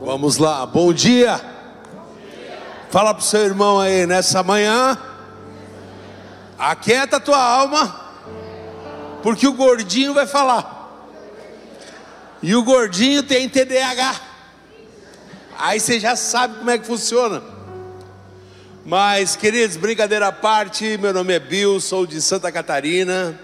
Vamos lá, bom dia. Fala pro seu irmão aí, nessa manhã, aquieta a tua alma, porque o gordinho vai falar. E o gordinho tem TDAH. Aí você já sabe como é que funciona. Mas, queridos, brincadeira à parte, meu nome é Bill, sou de Santa Catarina,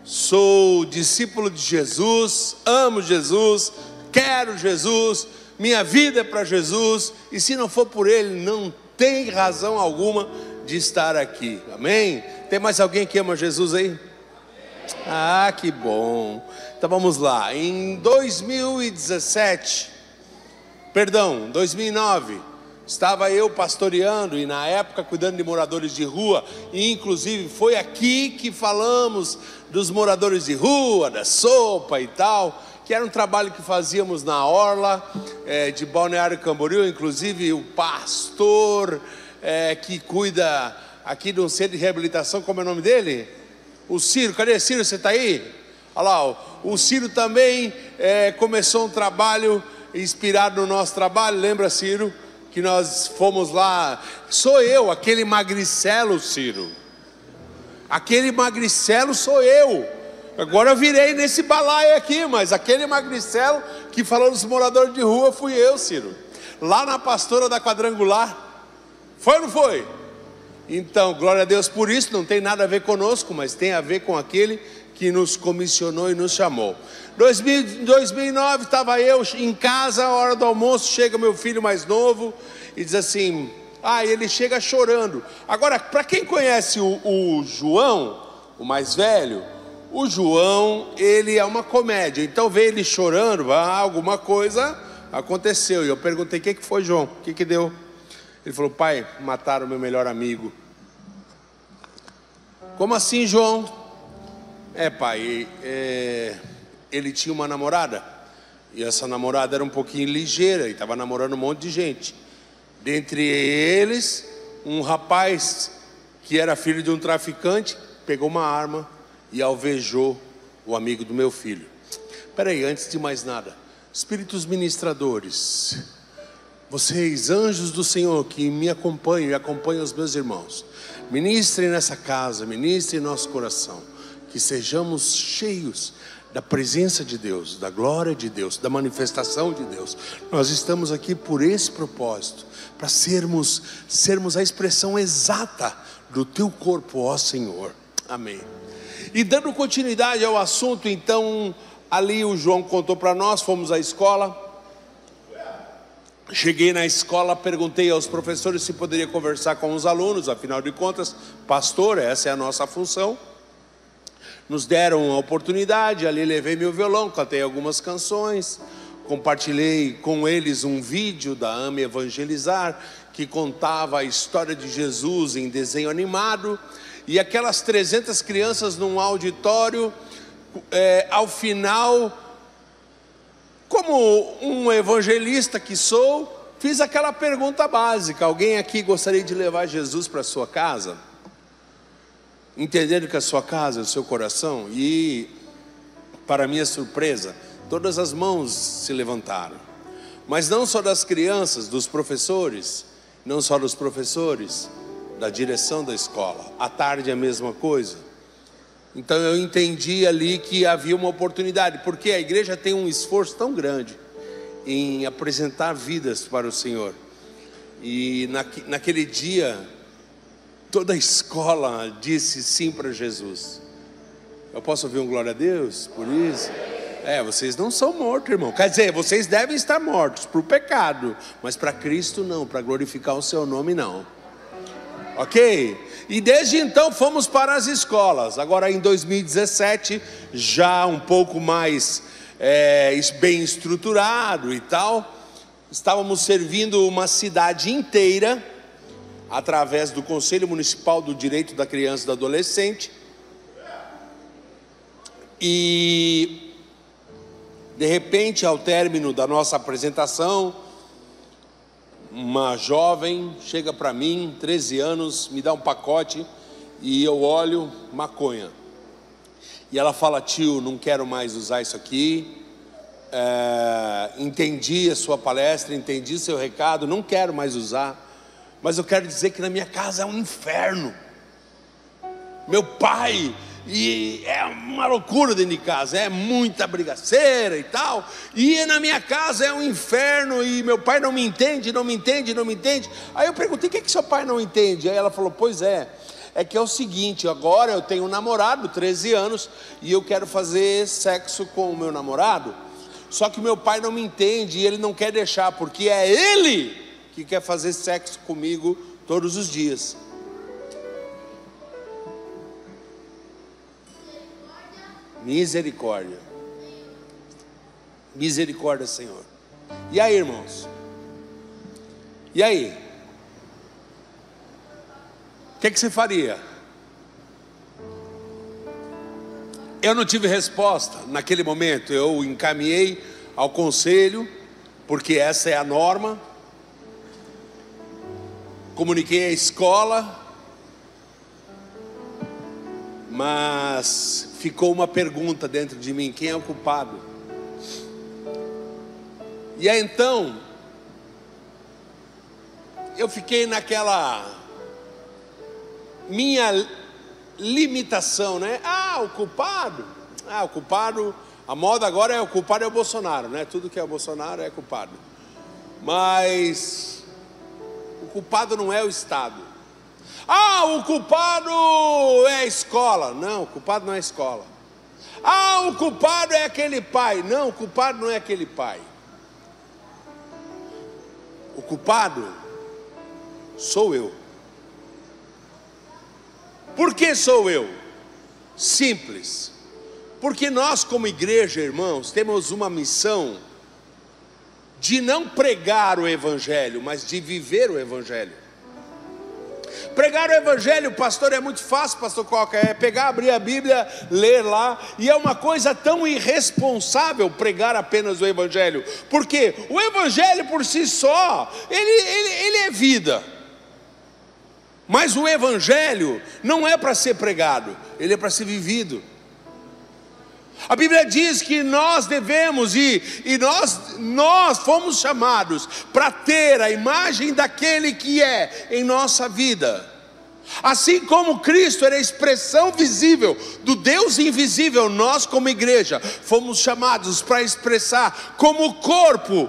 sou discípulo de Jesus, amo Jesus, quero Jesus, minha vida é para Jesus, e se não for por Ele, não tem razão alguma de estar aqui, amém? Tem mais alguém que ama Jesus aí? Ah, que bom. Então vamos lá, em 2009, estava eu pastoreando e na época cuidando de moradores de rua, e inclusive foi aqui que falamos dos moradores de rua, da sopa e tal, que era um trabalho que fazíamos na orla de Balneário Camboriú. Inclusive o pastor que cuida aqui de um centro de reabilitação, como é o nome dele? O Ciro, cadê Ciro, você está aí? Olha lá, o Ciro também começou um trabalho inspirado no nosso trabalho, lembra, Ciro? Que nós fomos lá, sou eu, aquele magricelo, Ciro, aquele magricelo sou eu, agora eu virei nesse balaio aqui, mas aquele magricelo que falou dos moradores de rua fui eu, Ciro, lá na pastora da Quadrangular, foi ou não foi? Então, glória a Deus por isso, não tem nada a ver conosco, mas tem a ver com aquele que nos comissionou e nos chamou. 2009 estava eu em casa, a hora do almoço, chega meu filho mais novo e diz assim, ele chega chorando. Agora, para quem conhece o João, o mais velho, o João, ele é uma comédia, então vê ele chorando, alguma coisa aconteceu. E eu perguntei, o que foi, João? O que deu? Ele falou, pai, mataram meu melhor amigo. Como assim, João? Pai, ele tinha uma namorada, e essa namorada era um pouquinho ligeira, e estava namorando um monte de gente. Dentre eles, um rapaz que era filho de um traficante, pegou uma arma e alvejou o amigo do meu filho. Espera aí, antes de mais nada, espíritos ministradores, vocês, anjos do Senhor, que me acompanham e acompanham os meus irmãos, ministrem nessa casa, ministrem em nosso coração, que sejamos cheios da presença de Deus, da glória de Deus, da manifestação de Deus. Nós estamos aqui por esse propósito, para sermos a expressão exata do teu corpo, ó Senhor, amém. E dando continuidade ao assunto, então, ali o João contou para nós, fomos à escola. Cheguei na escola, perguntei aos professores se poderia conversar com os alunos, afinal de contas, pastor, essa é a nossa função. Nos deram a oportunidade, ali levei meu violão, cantei algumas canções, compartilhei com eles um vídeo da Ame Evangelizar, que contava a história de Jesus em desenho animado, e aquelas 300 crianças num auditório, ao final, como um evangelista que sou, fiz aquela pergunta básica, alguém aqui gostaria de levar Jesus para a sua casa? Entendendo que a sua casa é o seu coração, e para minha surpresa, todas as mãos se levantaram, mas não só das crianças, dos professores, não só dos professores, da direção da escola. À tarde é a mesma coisa. Então eu entendi ali que havia uma oportunidade, porque a igreja tem um esforço tão grande em apresentar vidas para o Senhor, e naquele dia toda a escola disse sim para Jesus. Eu posso ouvir um glória a Deus por isso? Vocês não são mortos, irmão. Quer dizer, vocês devem estar mortos para o pecado, mas para Cristo não, para glorificar o seu nome não. Ok? E desde então fomos para as escolas. Agora em 2017, já um pouco mais bem estruturado e tal, estávamos servindo uma cidade inteira, através do Conselho Municipal do Direito da Criança e do Adolescente. E de repente, ao término da nossa apresentação, uma jovem chega para mim, 13 anos, me dá um pacote, e eu olho, maconha. E ela fala, tio, não quero mais usar isso aqui, entendi a sua palestra, entendi seu recado, não quero mais usar, mas eu quero dizer que na minha casa é um inferno. Meu pai, e é uma loucura dentro de casa, é muita brigaceira e tal, e na minha casa é um inferno, e meu pai não me entende, não me entende, não me entende. Aí eu perguntei, o que seu pai não entende? Aí ela falou, pois é que é o seguinte, agora eu tenho um namorado, 13 anos, e eu quero fazer sexo com o meu namorado, só que meu pai não me entende, e ele não quer deixar, porque é ele que quer fazer sexo comigo todos os dias. Misericórdia. Misericórdia, Senhor. E aí, irmãos? E aí? O que você faria? Eu não tive resposta naquele momento. Eu encaminhei ao conselho, porque essa é a norma. Comuniquei à escola, mas ficou uma pergunta dentro de mim: quem é o culpado? E aí então eu fiquei naquela minha limitação, né? O culpado, a moda agora é o culpado é o Bolsonaro, né? Tudo que é o Bolsonaro é culpado. Mas o culpado não é o Estado. O culpado é a escola. Não, o culpado não é a escola. O culpado é aquele pai. Não, o culpado não é aquele pai. O culpado sou eu. Por que sou eu? Simples. Porque nós, como igreja, irmãos, temos uma missão de não pregar o Evangelho, mas de viver o Evangelho. Pregar o Evangelho, pastor, é muito fácil, pastor Coca, é pegar, abrir a Bíblia, ler lá, e é uma coisa tão irresponsável pregar apenas o Evangelho, porque o Evangelho por si só, ele é vida, mas o Evangelho não é para ser pregado, ele é para ser vivido. A Bíblia diz que nós devemos nós fomos chamados para ter a imagem daquele que é em nossa vida. Assim como Cristo era a expressão visível do Deus invisível, nós como igreja fomos chamados para expressar como corpo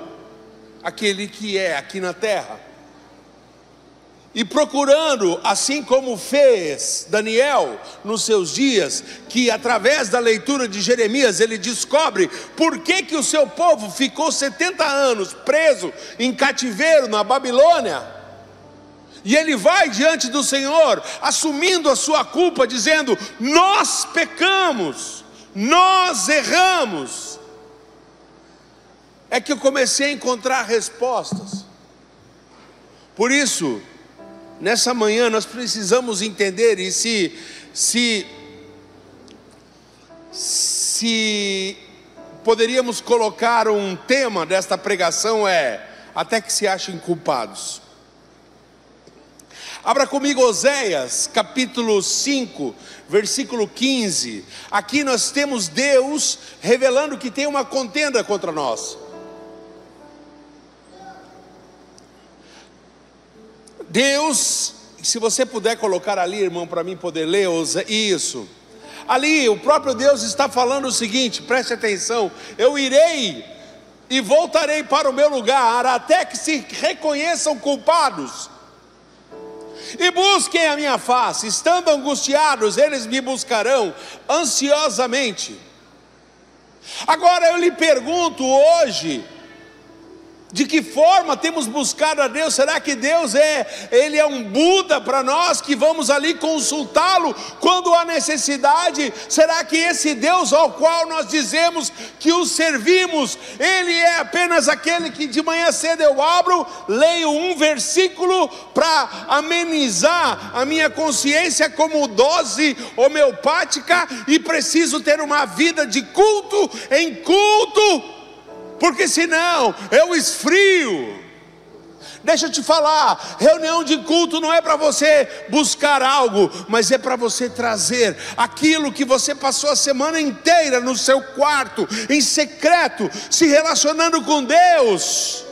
aquele que é aqui na terra. E procurando, assim como fez Daniel nos seus dias, que através da leitura de Jeremias ele descobre por que o seu povo ficou 70 anos preso em cativeiro na Babilônia. E ele vai diante do Senhor, assumindo a sua culpa, dizendo: nós pecamos, nós erramos. É que eu comecei a encontrar respostas. Por isso, nessa manhã nós precisamos entender, e se poderíamos colocar um tema desta pregação até que se achem culpados. Abra comigo Oséias, capítulo 5, versículo 15. Aqui nós temos Deus revelando que tem uma contenda contra nós. Deus, se você puder colocar ali, irmão, para mim poder ler, isso. Ali o próprio Deus está falando o seguinte, preste atenção: eu irei e voltarei para o meu lugar, até que se reconheçam culpados e busquem a minha face. Estando angustiados, eles me buscarão ansiosamente. Agora eu lhe pergunto hoje, de que forma temos buscado a Deus? Será que Deus Ele é um Buda para nós, que vamos ali consultá-lo quando há necessidade? Será que esse Deus ao qual nós dizemos que o servimos, Ele é apenas aquele que de manhã cedo eu abro, leio um versículo para amenizar a minha consciência como dose homeopática, e preciso ter uma vida de culto em culto, porque senão eu esfrio? Deixa eu te falar, reunião de culto não é para você buscar algo, mas é para você trazer aquilo que você passou a semana inteira no seu quarto, em secreto, se relacionando com Deus.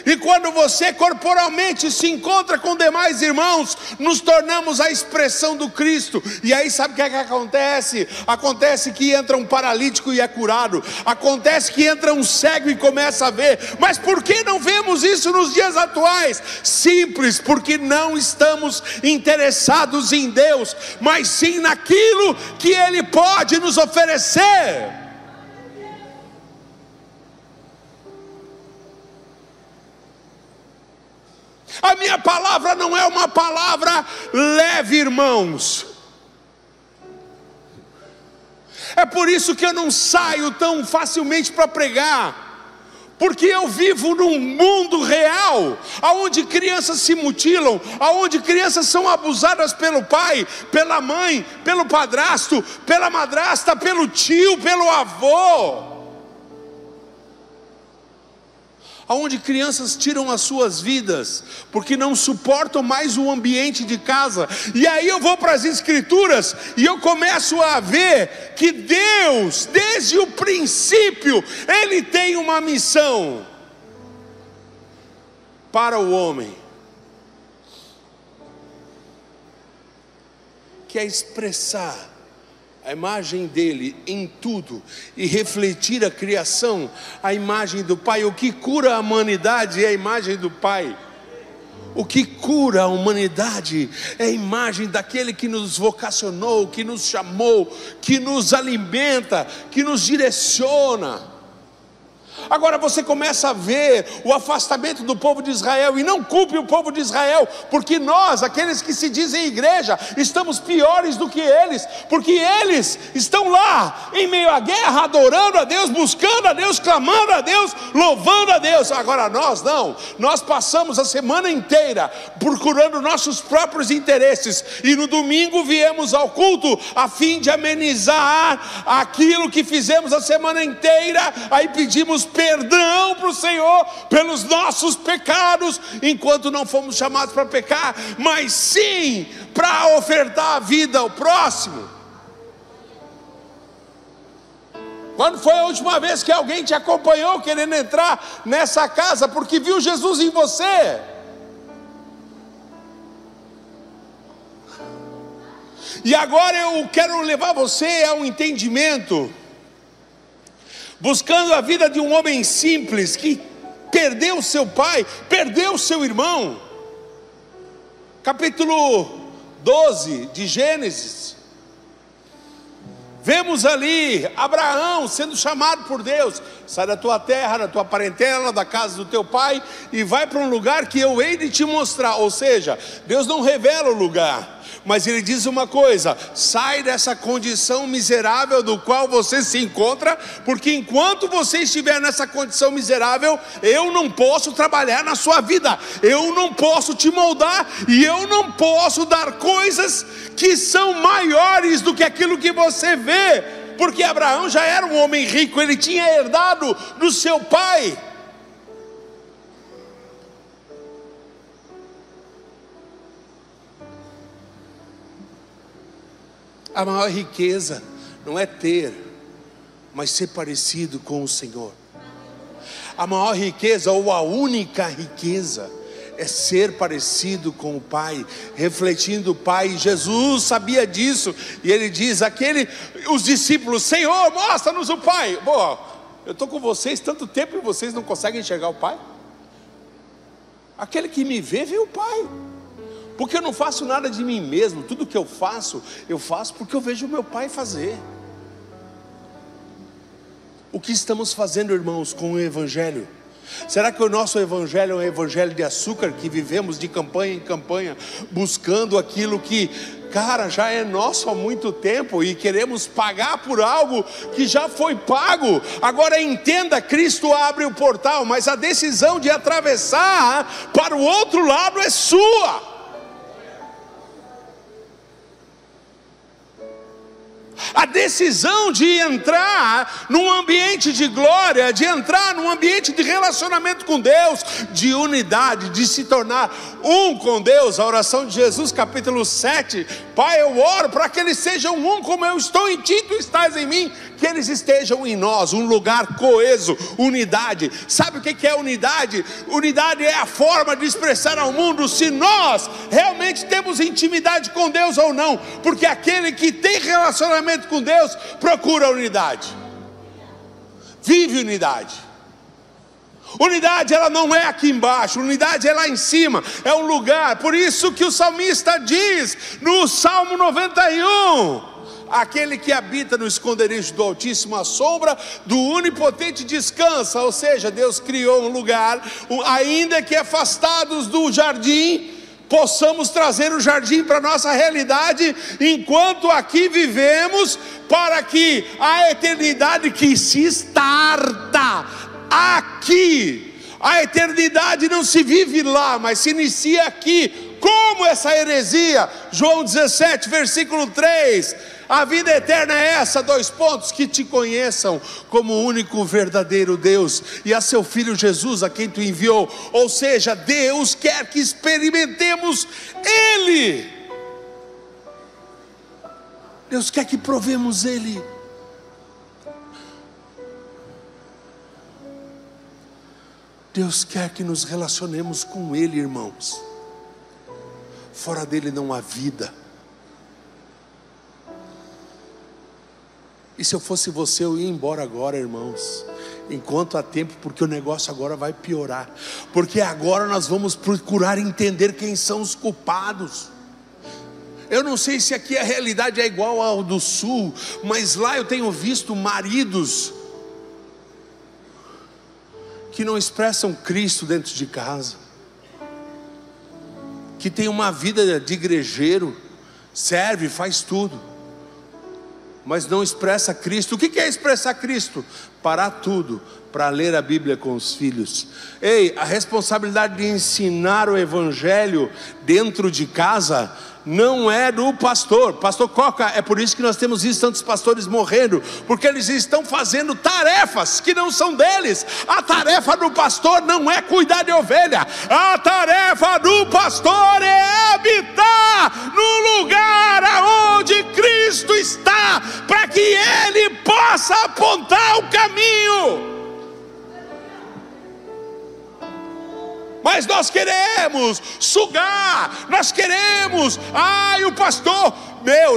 E quando você corporalmente se encontra com demais irmãos, nos tornamos a expressão do Cristo. E aí sabe o que é que acontece? Acontece que entra um paralítico e é curado. Acontece que entra um cego e começa a ver. Mas por que não vemos isso nos dias atuais? Simples, porque não estamos interessados em Deus, mas sim naquilo que Ele pode nos oferecer. A minha palavra não é uma palavra leve, irmãos. É por isso que eu não saio tão facilmente para pregar, porque eu vivo num mundo real, onde crianças se mutilam, onde crianças são abusadas pelo pai, pela mãe, pelo padrasto, pela madrasta, pelo tio, pelo avô. Onde crianças tiram as suas vidas, porque não suportam mais o ambiente de casa. E aí eu vou para as Escrituras, e eu começo a ver que Deus, desde o princípio, Ele tem uma missão para o homem, que é expressar a imagem dele em tudo e refletir a criação, a imagem do Pai. O que cura a humanidade é a imagem do Pai. O que cura a humanidade é a imagem daquele que nos vocacionou, que nos chamou, que nos alimenta, que nos direciona. Agora você começa a ver o afastamento do povo de Israel, e não culpe o povo de Israel, porque nós, aqueles que se dizem igreja, estamos piores do que eles, porque eles estão lá, em meio à guerra, adorando a Deus, buscando a Deus, clamando a Deus, louvando a Deus. Agora nós não, nós passamos a semana inteira procurando nossos próprios interesses, e no domingo viemos ao culto, a fim de amenizar aquilo que fizemos a semana inteira, aí pedimos perdão para o Senhor pelos nossos pecados, enquanto não fomos chamados para pecar, mas sim para ofertar a vida ao próximo. Quando foi a última vez que alguém te acompanhou querendo entrar nessa casa porque viu Jesus em você? E agora eu quero levar você a um entendimento, buscando a vida de um homem simples, que perdeu seu pai, perdeu seu irmão. Capítulo 12 de Gênesis, vemos ali Abraão sendo chamado por Deus: sai da tua terra, da tua parentela, da casa do teu pai, e vai para um lugar que eu hei de te mostrar. Ou seja, Deus não revela o lugar, mas Ele diz uma coisa: sai dessa condição miserável do qual você se encontra, porque enquanto você estiver nessa condição miserável, eu não posso trabalhar na sua vida, eu não posso te moldar, e eu não posso dar coisas que são maiores do que aquilo que você vê, porque Abraão já era um homem rico, ele tinha herdado do seu pai. A maior riqueza não é ter, mas ser parecido com o Senhor. A maior riqueza, ou a única riqueza, é ser parecido com o Pai, refletindo o Pai. Jesus sabia disso, e Ele diz, os discípulos: Senhor, mostra-nos o Pai. Pô, eu estou com vocês tanto tempo e vocês não conseguem enxergar o Pai? Aquele que me vê o Pai. Porque eu não faço nada de mim mesmo, tudo que eu faço porque eu vejo o meu Pai fazer. O que estamos fazendo, irmãos, com o Evangelho? Será que o nosso Evangelho é um Evangelho de açúcar, que vivemos de campanha em campanha, buscando aquilo que, cara, já é nosso há muito tempo, e queremos pagar por algo que já foi pago? Agora entenda, Cristo abre o portal, mas a decisão de atravessar para o outro lado é sua. A decisão de entrar num ambiente de glória, de entrar num ambiente de relacionamento com Deus, de unidade, de se tornar um com Deus. A oração de Jesus, capítulo 7: Pai, eu oro para que eles sejam um como eu estou em ti, tu estás em mim, que eles estejam em nós, um lugar coeso, unidade. Sabe o que é unidade? Unidade é a forma de expressar ao mundo se nós realmente temos intimidade com Deus ou não, porque aquele que tem relacionamento com Deus procura unidade, vive unidade. Unidade, ela não é aqui embaixo, unidade é lá em cima, é um lugar. Por isso que o salmista diz no Salmo 91: aquele que habita no esconderijo do Altíssimo, a sombra do Onipotente descansa. Ou seja, Deus criou um lugar, ainda que afastados do jardim, possamos trazer o jardim para a nossa realidade, enquanto aqui vivemos, para que a eternidade que se starta aqui, a eternidade não se vive lá, mas se inicia aqui. Como essa heresia? João 17, versículo 3: a vida eterna é essa, que te conheçam como o único verdadeiro Deus, e a seu Filho Jesus, a quem tu enviou. Ou seja, Deus quer que experimentemos Ele, Deus quer que provemos Ele. Deus quer que nos relacionemos com Ele, irmãos. Fora dele não há vida. E se eu fosse você, eu ia embora agora, irmãos, enquanto há tempo, porque o negócio agora vai piorar. Porque agora nós vamos procurar entender quem são os culpados. Eu não sei se aqui a realidade é igual ao do sul, mas lá eu tenho visto maridos que não expressam Cristo dentro de casa, que tem uma vida de igrejeiro, serve, faz tudo, mas não expressa Cristo. O que é expressar Cristo? Parar tudo para ler a Bíblia com os filhos. Ei, a responsabilidade de ensinar o Evangelho dentro de casa não é do pastor. Pastor Coca, é por isso que nós temos visto tantos pastores morrendo, porque eles estão fazendo tarefas que não são deles. A tarefa do pastor não é cuidar de ovelha, a tarefa do pastor é habitar no lugar aonde Cristo está, para que Ele possa apontar o caminho. Mas nós queremos sugar, nós queremos, o pastor,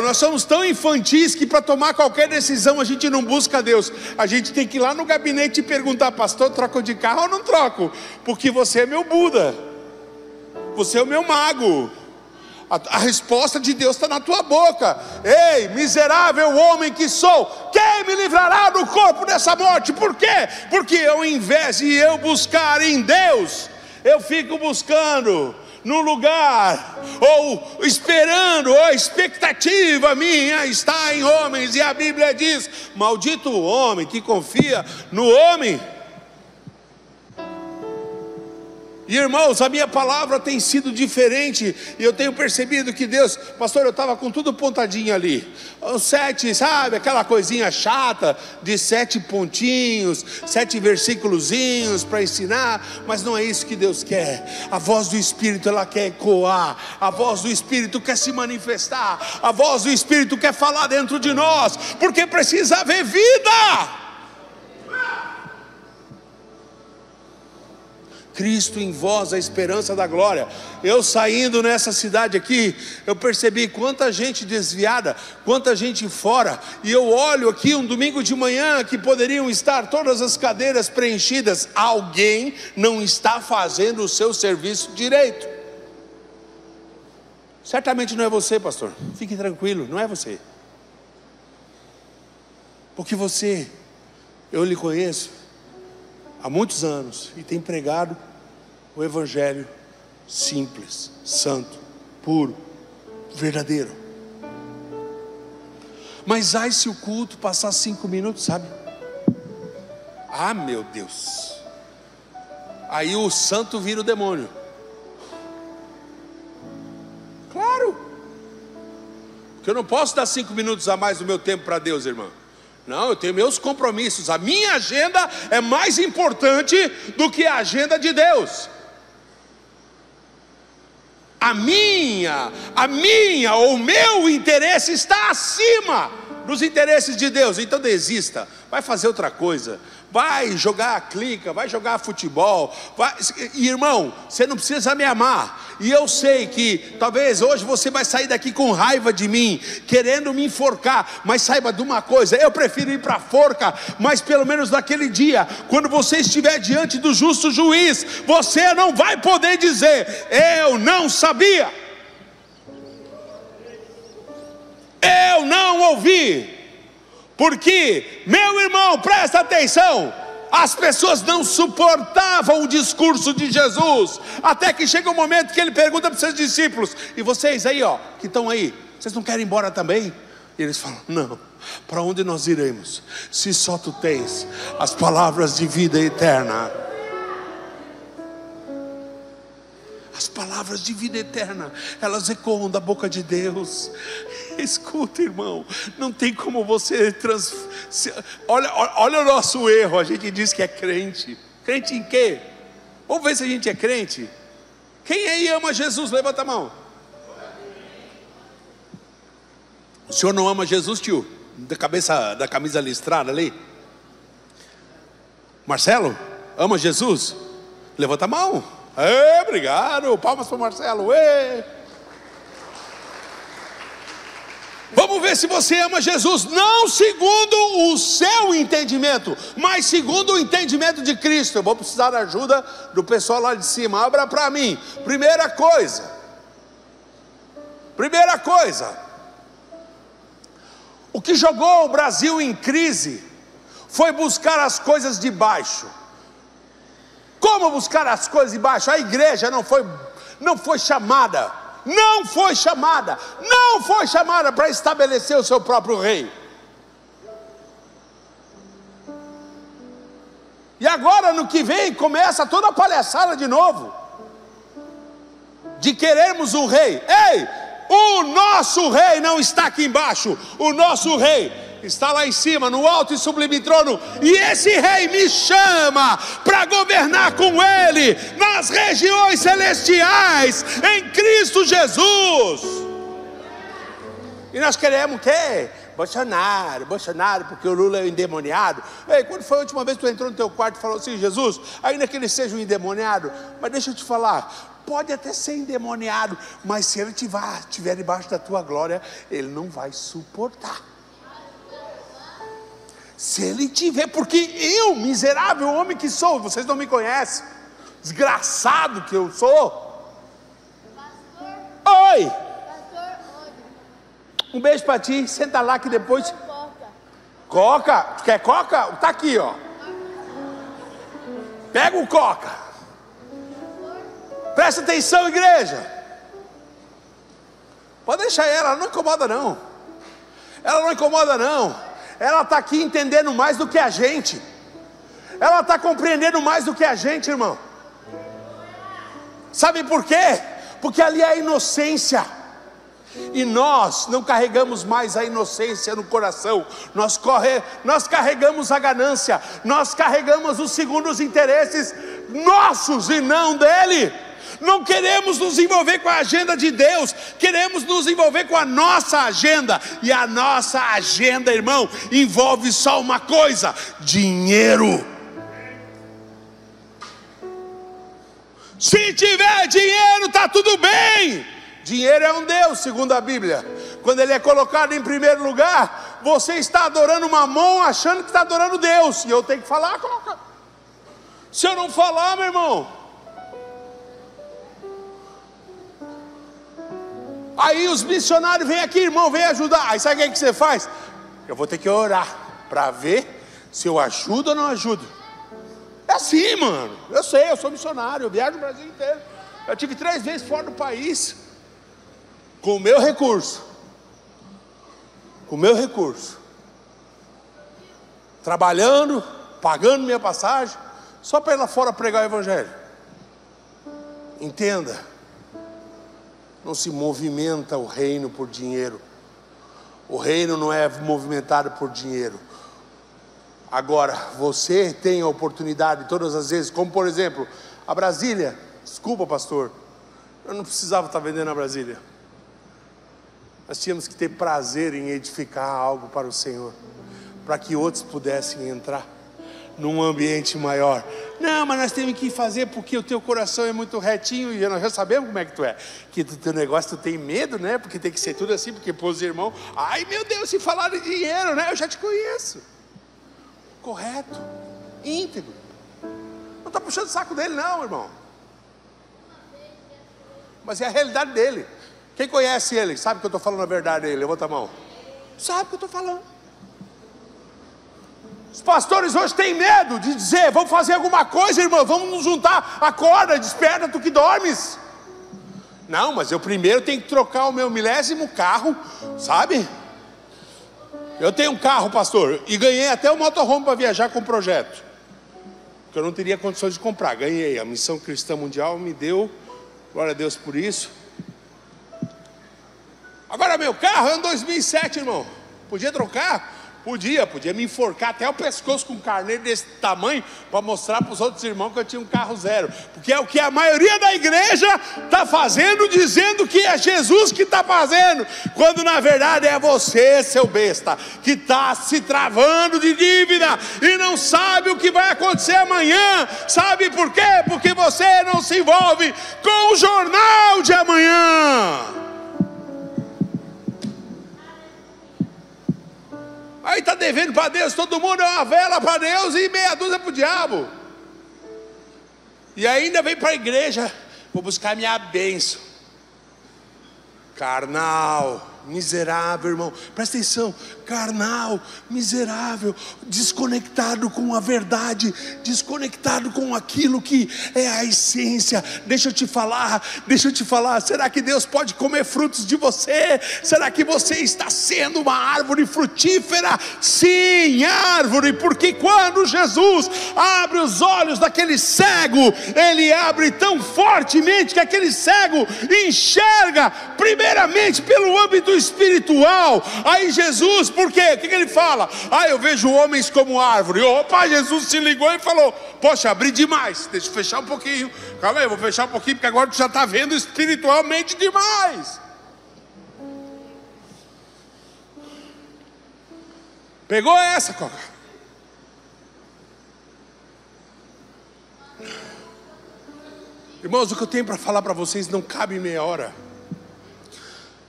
nós somos tão infantis que para tomar qualquer decisão a gente não busca Deus. A gente tem que ir lá no gabinete e perguntar: pastor, troco de carro ou não troco? Porque você é meu Buda, você é o meu mago. A resposta de Deus está na tua boca. Ei, miserável homem que sou, quem me livrará do corpo dessa morte? Por quê? Porque ao invés de eu buscar em Deus, eu fico buscando no lugar, ou esperando, ou a expectativa minha está em homens. E a Bíblia diz: maldito o homem que confia no homem. E irmãos, a minha palavra tem sido diferente, e eu tenho percebido que Deus, pastor, eu estava com tudo pontadinho ali, os 7, sabe, aquela coisinha chata, de 7 pontinhos, 7 versículozinhos para ensinar, mas não é isso que Deus quer. A voz do Espírito, ela quer ecoar, a voz do Espírito quer se manifestar, a voz do Espírito quer falar dentro de nós, porque precisa haver vida. Cristo em vós, a esperança da glória. Eu saindo nessa cidade aqui, eu percebi quanta gente desviada, quanta gente fora. E eu olho aqui um domingo de manhã que poderiam estar todas as cadeiras preenchidas. Alguém não está fazendo o seu serviço direito. Certamente não é você, pastor, fique tranquilo, não é você. Porque você, eu lhe conheço há muitos anos e tem pregado o Evangelho simples, santo, puro, verdadeiro. Mas ai se o culto passar 5 minutos, sabe? Meu Deus, aí o santo vira o demônio. Claro, porque eu não posso dar 5 minutos a mais do meu tempo para Deus, irmão. Não, eu tenho meus compromissos. A minha agenda é mais importante do que a agenda de Deus. O meu interesse está acima dos interesses de Deus. Então desista, vai fazer outra coisa, vai jogar clica, vai jogar futebol, vai... Irmão, você não precisa me amar. E eu sei que talvez hoje você vai sair daqui com raiva de mim, querendo me enforcar. Mas saiba de uma coisa, eu prefiro ir para a forca, mas pelo menos naquele dia, quando você estiver diante do justo juiz, você não vai poder dizer: eu não sabia, eu não ouvi. Porque, meu irmão, presta atenção, as pessoas não suportavam o discurso de Jesus, até que chega um momento que ele pergunta para os seus discípulos: e vocês aí, ó, que estão aí, vocês não querem ir embora também? E eles falam: não, para onde nós iremos, se só tu tens as palavras de vida eterna? As palavras de vida eterna, elas ecoam da boca de Deus. Escuta, irmão, não tem como você olha o nosso erro. A gente diz que é crente. Crente em quê? Vamos ver se a gente é crente. Quem aí ama Jesus? Levanta a mão. O senhor não ama Jesus, tio? Da camisa listrada ali. Marcelo, ama Jesus? Levanta a mão. Obrigado, palmas para o Marcelo. Vamos ver se você ama Jesus, não segundo o seu entendimento, mas segundo o entendimento de Cristo. Eu vou precisar da ajuda do pessoal lá de cima. Abra para mim. Primeira coisa, o que jogou o Brasil em crise foi buscar as coisas de baixo. Como buscar as coisas de baixo? A igreja não foi chamada para estabelecer o seu próprio rei. E agora no que vem começa toda a palhaçada de novo, de querermos um rei. Ei, o nosso rei não está aqui embaixo, o nosso rei está lá em cima, no alto e sublime trono. E esse rei me chama para governar com ele nas regiões celestiais, em Cristo Jesus. E nós queremos o quê? Bolsonaro, porque o Lula é um endemoniado. Ei, quando foi a última vez que tu entrou no teu quarto e falou assim: Jesus, ainda que ele seja um endemoniado, mas deixa eu te falar, pode até ser endemoniado, mas se ele estiver debaixo da tua glória, ele não vai suportar. Se ele tiver, porque eu, miserável homem que sou, vocês não me conhecem, desgraçado que eu sou. Oi! Um beijo para ti, senta lá que depois. Coca? Tu quer coca? Tá aqui, ó. Pega o coca. Presta atenção, igreja. Pode deixar ela não incomoda não. Ela não incomoda não. Ela está aqui entendendo mais do que a gente. Ela está compreendendo mais do que a gente, irmão. Sabe por quê? Porque ali é a inocência. E nós não carregamos mais a inocência no coração. Nós carregamos a ganância. Nós carregamos os segundos interesses nossos e não dele. Não queremos nos envolver com a agenda de Deus, queremos nos envolver com a nossa agenda. E a nossa agenda, irmão, envolve só uma coisa: dinheiro. Se tiver dinheiro, está tudo bem. Dinheiro é um Deus, segundo a Bíblia. Quando ele é colocado em primeiro lugar, você está adorando Mamon, achando que está adorando Deus. E eu tenho que falar, Coca. Se eu não falar, meu irmão, aí os missionários vêm aqui, irmão, vem ajudar. Aí sabe o que você faz? Eu vou ter que orar para ver se eu ajudo ou não ajudo. É assim, mano. Eu sei, eu sou missionário, eu viajo o Brasil inteiro. Eu tive 3 vezes fora do país, com o meu recurso. Trabalhando, pagando minha passagem, só para ir lá fora pregar o evangelho. Entenda. Não se movimenta o reino por dinheiro. O reino não é movimentado por dinheiro. Agora, você tem a oportunidade todas as vezes, como por exemplo, a Brasília. Desculpa, pastor, eu não precisava estar vendendo a Brasília. Nós tínhamos que ter prazer em edificar algo para o Senhor, para que outros pudessem entrar num ambiente maior. Não, mas nós temos que fazer porque o teu coração é muito retinho, e nós já sabemos como é que tu é, que o teu negócio tu tem medo, né? Porque tem que ser tudo assim, porque pôs os irmãos, ai meu Deus, se falar de dinheiro, né? Eu já te conheço. Correto, íntegro. Não está puxando o saco dele não, irmão, mas é a realidade dele. Quem conhece ele, sabe que eu estou falando a verdade dele? Levanta a mão. Sabe o que eu estou falando. Os pastores hoje têm medo de dizer, vamos fazer alguma coisa, irmão, vamos nos juntar, acorda, desperta, tu que dormes. Não, mas eu primeiro tenho que trocar o meu milésimo carro, sabe? Eu tenho um carro, pastor, e ganhei até o motorhome para viajar com o projeto, porque eu não teria condições de comprar. Ganhei, a Missão Cristã Mundial me deu, glória a Deus por isso. Agora meu carro é um 2007, irmão. Podia trocar? Podia me enforcar até o pescoço com um carneiro desse tamanho para mostrar para os outros irmãos que eu tinha um carro zero, porque é o que a maioria da igreja está fazendo, dizendo que é Jesus que está fazendo, quando na verdade é você, seu besta, que está se travando de dívida e não sabe o que vai acontecer amanhã. Sabe por quê? Porque você não se envolve com o jornal de amanhã. Aí está devendo para Deus, todo mundo é uma vela para Deus e meia dúzia para o diabo. E ainda vem para a igreja, vou buscar minha bênção. Carnal, miserável, irmão, presta atenção, carnal, miserável, desconectado com a verdade, desconectado com aquilo que é a essência. Deixa eu te falar, será que Deus pode comer frutos de você? Será que você está sendo uma árvore frutífera? Sim, árvore, porque quando Jesus abre os olhos daquele cego, ele abre tão fortemente que aquele cego enxerga primeiramente pelo âmbito espiritual. Aí Jesus, por quê? O que ele fala? Eu vejo homens como árvore. Opa, Jesus se ligou e falou, poxa, abri demais, deixa eu fechar um pouquinho, calma aí, eu vou fechar um pouquinho, porque agora tu já está vendo espiritualmente demais. Pegou essa, Coca? Irmãos, o que eu tenho para falar para vocês não cabe em meia hora.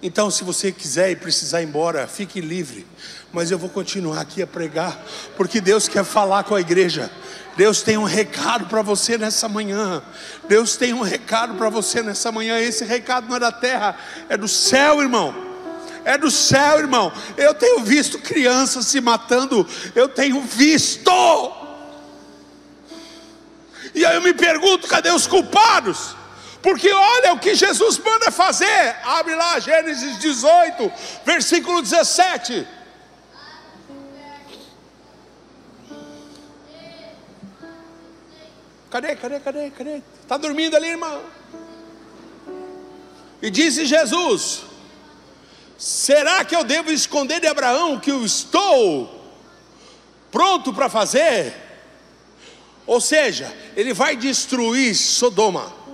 Então, se você quiser e precisar ir embora, fique livre. Mas eu vou continuar aqui a pregar, porque Deus quer falar com a igreja. Deus tem um recado para você nessa manhã. Deus tem um recado para você nessa manhã. Esse recado não é da terra, é do céu, irmão. É do céu, irmão. Eu tenho visto crianças se matando. Eu tenho visto. E aí eu me pergunto, cadê os culpados? Porque olha o que Jesus manda fazer. Abre lá Gênesis 18, versículo 17. Cadê? Está dormindo ali, irmão? E disse Jesus: será que eu devo esconder de Abraão que eu estou pronto para fazer? Ou seja, ele vai destruir Sodoma.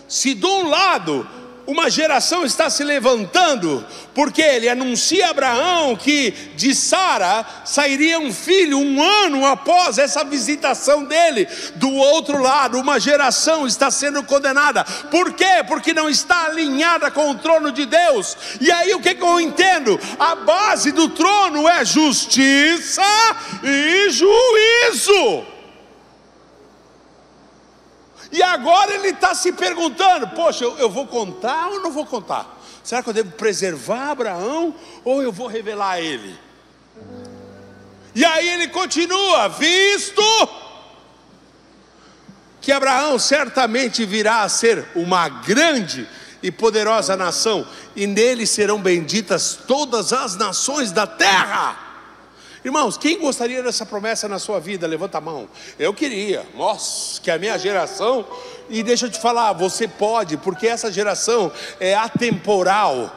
Se de um lado uma geração está se levantando, porque ele anuncia a Abraão que de Sara sairia um filho 1 ano após essa visitação dele. Do outro lado, uma geração está sendo condenada. Por quê? Porque não está alinhada com o trono de Deus. E aí o que eu entendo? A base do trono é justiça e juízo. E agora ele está se perguntando, poxa, eu vou contar ou não vou contar? Será que eu devo preservar Abraão ou eu vou revelar a ele? E aí ele continua, visto que Abraão certamente virá a ser uma grande e poderosa nação, e nele serão benditas todas as nações da terra. Irmãos, quem gostaria dessa promessa na sua vida? Levanta a mão. Eu queria, nossa, que a minha geração. E deixa eu te falar, você pode, porque essa geração é atemporal.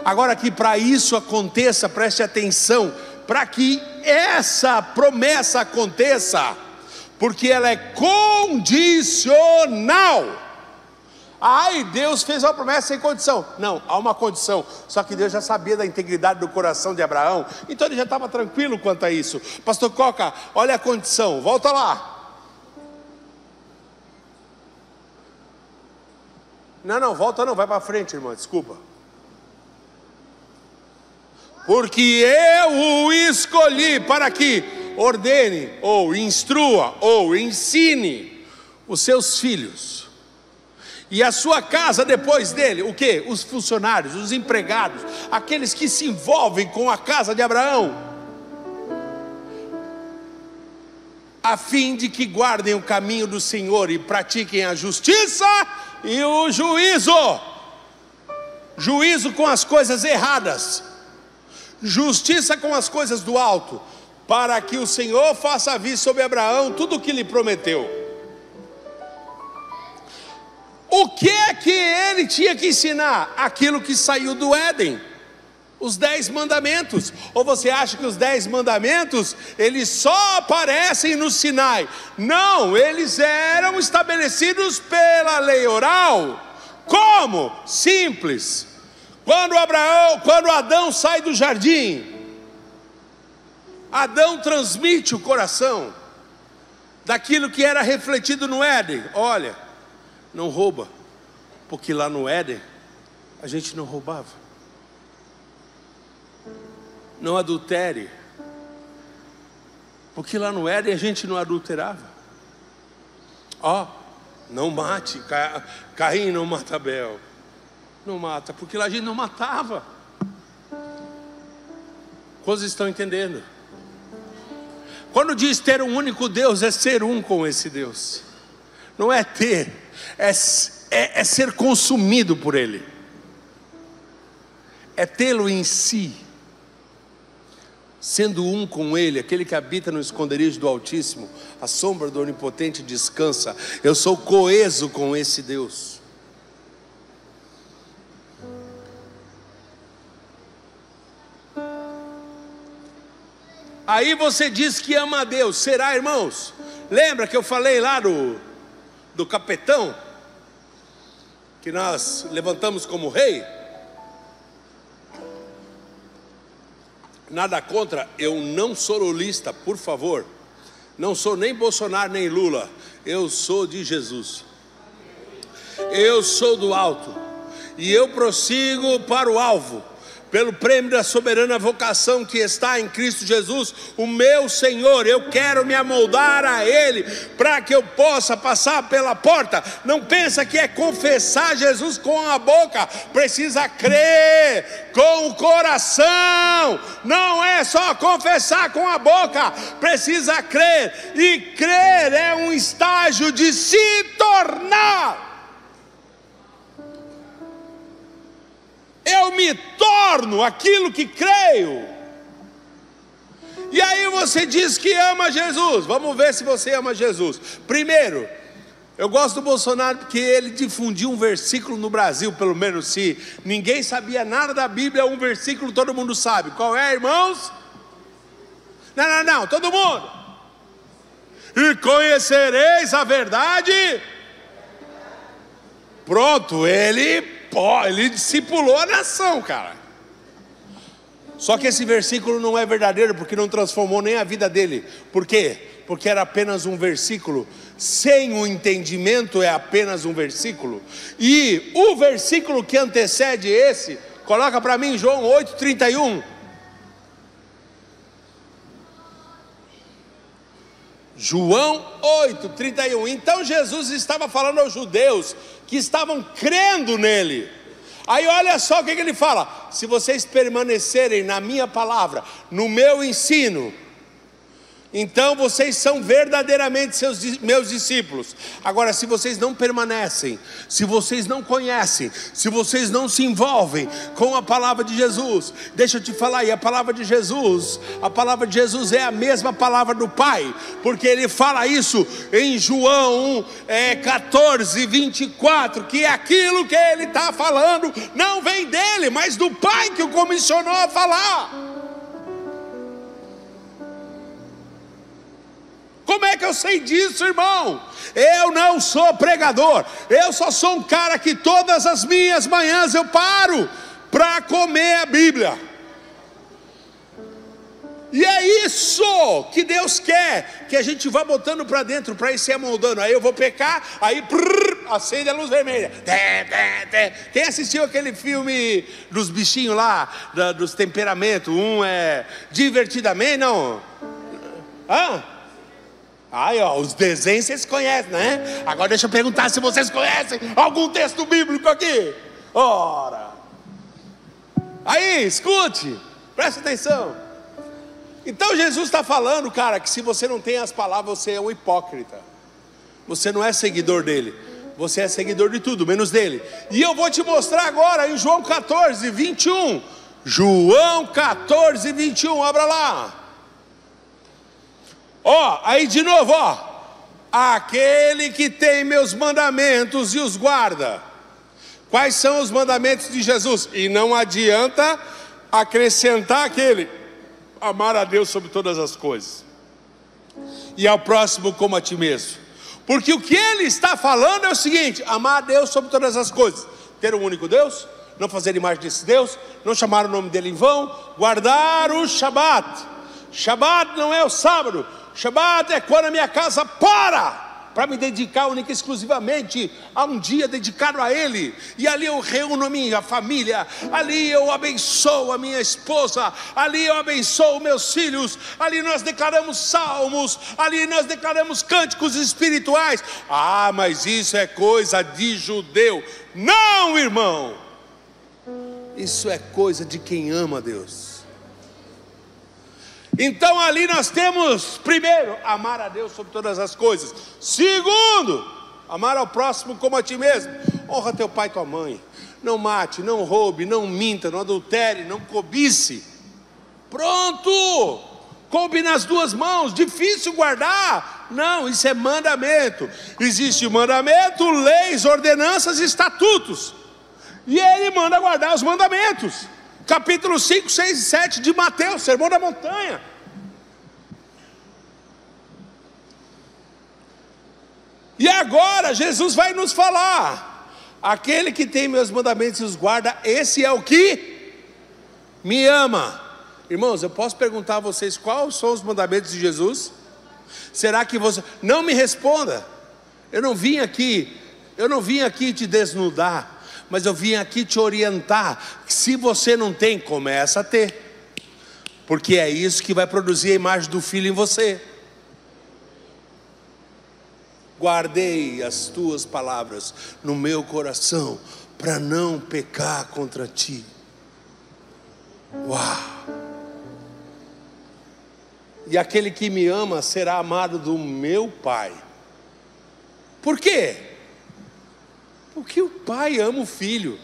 Agora que para isso aconteça, preste atenção, para que essa promessa aconteça, porque ela é condicional. Ai, Deus fez uma promessa sem condição. Não, há uma condição. Só que Deus já sabia da integridade do coração de Abraão, então ele já estava tranquilo quanto a isso. Pastor Coca, olha a condição, volta lá. Não, volta não, vai para frente, irmã, desculpa. Porque eu o escolhi para que ordene, ou instrua, ou ensine os seus filhos. E a sua casa depois dele, o quê? Os funcionários, os empregados, aqueles que se envolvem com a casa de Abraão, a fim de que guardem o caminho do Senhor e pratiquem a justiça e o juízo. Juízo com as coisas erradas, justiça com as coisas do alto, para que o Senhor faça vir sobre Abraão tudo o que lhe prometeu. O que é que ele tinha que ensinar? Aquilo que saiu do Éden, os 10 mandamentos. Ou você acha que os 10 mandamentos, eles só aparecem no Sinai? Não, eles eram estabelecidos pela lei oral. Como? Simples. Quando Adão sai do jardim, Adão transmite o coração daquilo que era refletido no Éden. Olha, não rouba, porque lá no Éden a gente não roubava. Não adultere, porque lá no Éden a gente não adulterava. Não mate, Caim não mata Abel. Não mata, porque lá a gente não matava. Quantos estão entendendo? Quando diz ter um único Deus, é ser um com esse Deus. Não é ter, é ser consumido por Ele. É tê-lo em si. Sendo um com Ele, aquele que habita no esconderijo do Altíssimo, a sombra do Onipotente descansa. Eu sou coeso com esse Deus. Aí você diz que ama a Deus. Será, irmãos? Lembra que eu falei lá do capetão, que nós levantamos como rei? Nada contra, eu não sou lulista, por favor. Não sou nem Bolsonaro nem Lula. Eu sou de Jesus. Eu sou do alto. E eu prossigo para o alvo, pelo prêmio da soberana vocação que está em Cristo Jesus, o meu Senhor. Eu quero me amoldar a Ele, para que eu possa passar pela porta. Não pensa que é confessar Jesus com a boca, precisa crer com o coração. Não é só confessar com a boca, precisa crer. E crer é um estágio de se tornar. Eu me torno aquilo que creio. E aí você diz que ama Jesus. Vamos ver se você ama Jesus. Primeiro, eu gosto do Bolsonaro porque ele difundiu um versículo no Brasil. Pelo menos, se ninguém sabia nada da Bíblia, um versículo todo mundo sabe. Qual é, irmãos? Não, todo mundo. E conhecereis a verdade. Pronto, ele discipulou a nação, cara. Só que esse versículo não é verdadeiro, porque não transformou nem a vida dele. Por quê? Porque era apenas um versículo. Sem o entendimento é apenas um versículo. E o versículo que antecede esse, coloca para mim João 8:31. João 8:31. Então Jesus estava falando aos judeus que estavam crendo nele. Aí olha só o que ele fala: se vocês permanecerem na minha palavra, no meu ensino, Então vocês são verdadeiramente meus discípulos. Agora, se vocês não permanecem, se vocês não conhecem, se vocês não se envolvem com a palavra de Jesus, deixa eu te falar, e a palavra de Jesus é a mesma palavra do Pai, porque ele fala isso em João 14, 24, que aquilo que ele está falando não vem dele, mas do Pai que o comissionou a falar. Como é que eu sei disso, irmão? Eu não sou pregador, eu só sou um cara que todas as minhas manhãs eu paro para comer a Bíblia. E é isso que Deus quer, que a gente vá botando para dentro, para ir se amoldando. Aí eu vou pecar, aí acende a luz vermelha. Quem assistiu aquele filme dos bichinhos lá, dos temperamentos? Um é Divertidamente, não? Aí, ó, os desenhos vocês conhecem, né? Agora deixa eu perguntar se vocês conhecem algum texto bíblico aqui. Ora, aí, escute, presta atenção. Então Jesus está falando, cara, que se você não tem as palavras, você é um hipócrita. Você não é seguidor dele, você é seguidor de tudo, menos dele. E eu vou te mostrar agora em João 14, 21. João 14, 21, abra lá. Aí de novo, aquele que tem meus mandamentos e os guarda. Quais são os mandamentos de Jesus? E não adianta acrescentar aquele: amar a Deus sobre todas as coisas, e ao próximo como a ti mesmo. Porque o que ele está falando é o seguinte: amar a Deus sobre todas as coisas, ter um único Deus, não fazer imagem desse Deus, não chamar o nome dele em vão, guardar o Shabat. Shabat não é o sábado, Shabat é quando a minha casa para me dedicar única e exclusivamente a um dia dedicado a Ele. E ali eu reúno a minha família, ali eu abençoo a minha esposa, ali eu abençoo meus filhos, ali nós declaramos salmos, ali nós declaramos cânticos espirituais. Mas isso é coisa de judeu. Não, irmão, isso é coisa de quem ama a Deus. Então ali nós temos, primeiro, amar a Deus sobre todas as coisas. Segundo, amar ao próximo como a ti mesmo. Honra teu pai e tua mãe. Não mate, não roube, não minta, não adultere, não cobice. Pronto! Coube nas duas mãos, difícil guardar? Não, isso é mandamento. Existe mandamento, leis, ordenanças e estatutos. E ele manda guardar os mandamentos. Capítulo 5, 6 e 7 de Mateus, Sermão da Montanha. E agora Jesus vai nos falar: aquele que tem meus mandamentos e os guarda, esse é o que me ama. Irmãos, eu posso perguntar a vocês quais são os mandamentos de Jesus? Será que você... Não me responda. Eu não vim aqui te desnudar, mas eu vim aqui te orientar. Se você não tem, começa a ter, porque é isso que vai produzir a imagem do Filho em você. Guardei as tuas palavras no meu coração, para não pecar contra ti. Uau! E aquele que me ama será amado do meu Pai. Por quê? Porque o Pai ama o Filho.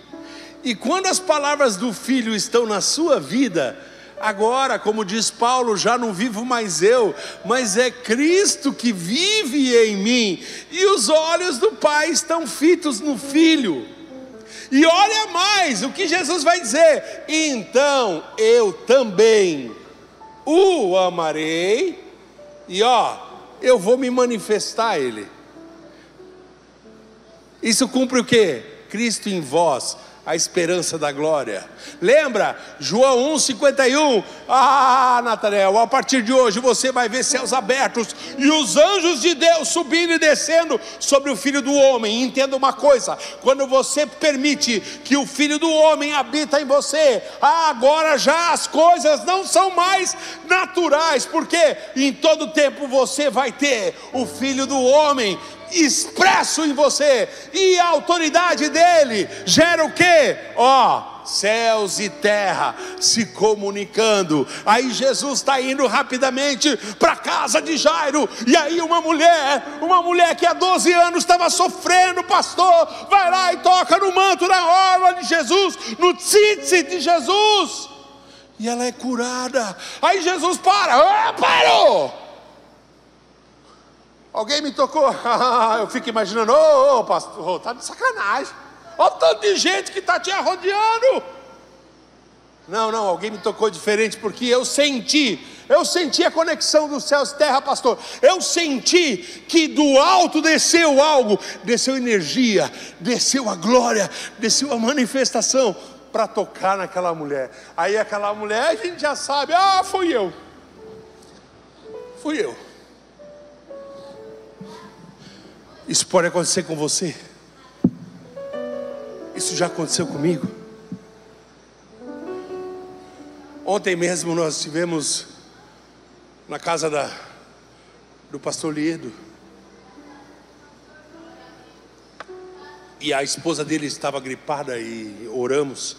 E quando as palavras do Filho estão na sua vida, agora, como diz Paulo, já não vivo mais eu, mas é Cristo que vive em mim. E os olhos do Pai estão fitos no Filho. E olha mais, o que Jesus vai dizer: então eu também o amarei, e eu vou me manifestar a Ele. Isso cumpre o quê? Cristo em vós, a esperança da glória. Lembra? João 1,51. Natanael, a partir de hoje você vai ver céus abertos e os anjos de Deus subindo e descendo sobre o Filho do Homem. Entenda uma coisa: quando você permite que o Filho do Homem habita em você, agora já as coisas não são mais naturais, porque em todo tempo você vai ter o Filho do Homem expresso em você, e a autoridade dele gera o quê? céus e terra se comunicando. Aí Jesus está indo rapidamente para a casa de Jairo, e aí uma mulher que há 12 anos estava sofrendo, pastor, vai lá e toca no manto, na orla de Jesus, no tzitzi de Jesus, e ela é curada. Aí Jesus parou. Alguém me tocou. Eu fico imaginando, pastor, tá de sacanagem. Olha o tanto de gente que está te arrodeando. Não, alguém me tocou diferente, porque eu senti a conexão dos céus e terra, pastor. Eu senti que do alto desceu algo, desceu energia, desceu a glória, desceu a manifestação para tocar naquela mulher. Aí aquela mulher, a gente já sabe, fui eu. Isso pode acontecer com você. Isso já aconteceu comigo. Ontem mesmo nós estivemos na casa do pastor Liedo, e a esposa dele estava gripada, e oramos.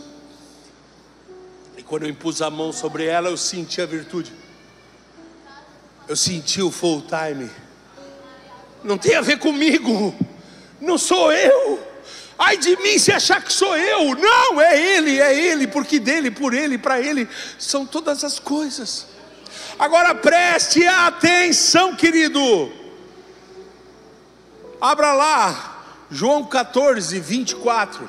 E quando eu impus a mão sobre ela, eu senti a virtude. Eu senti o full time. Não tem a ver comigo, não sou eu. Ai de mim se achar que sou eu. Não, é Ele, porque dele, por Ele, para Ele são todas as coisas. Agora preste atenção, querido. Abra lá, João 14, 24.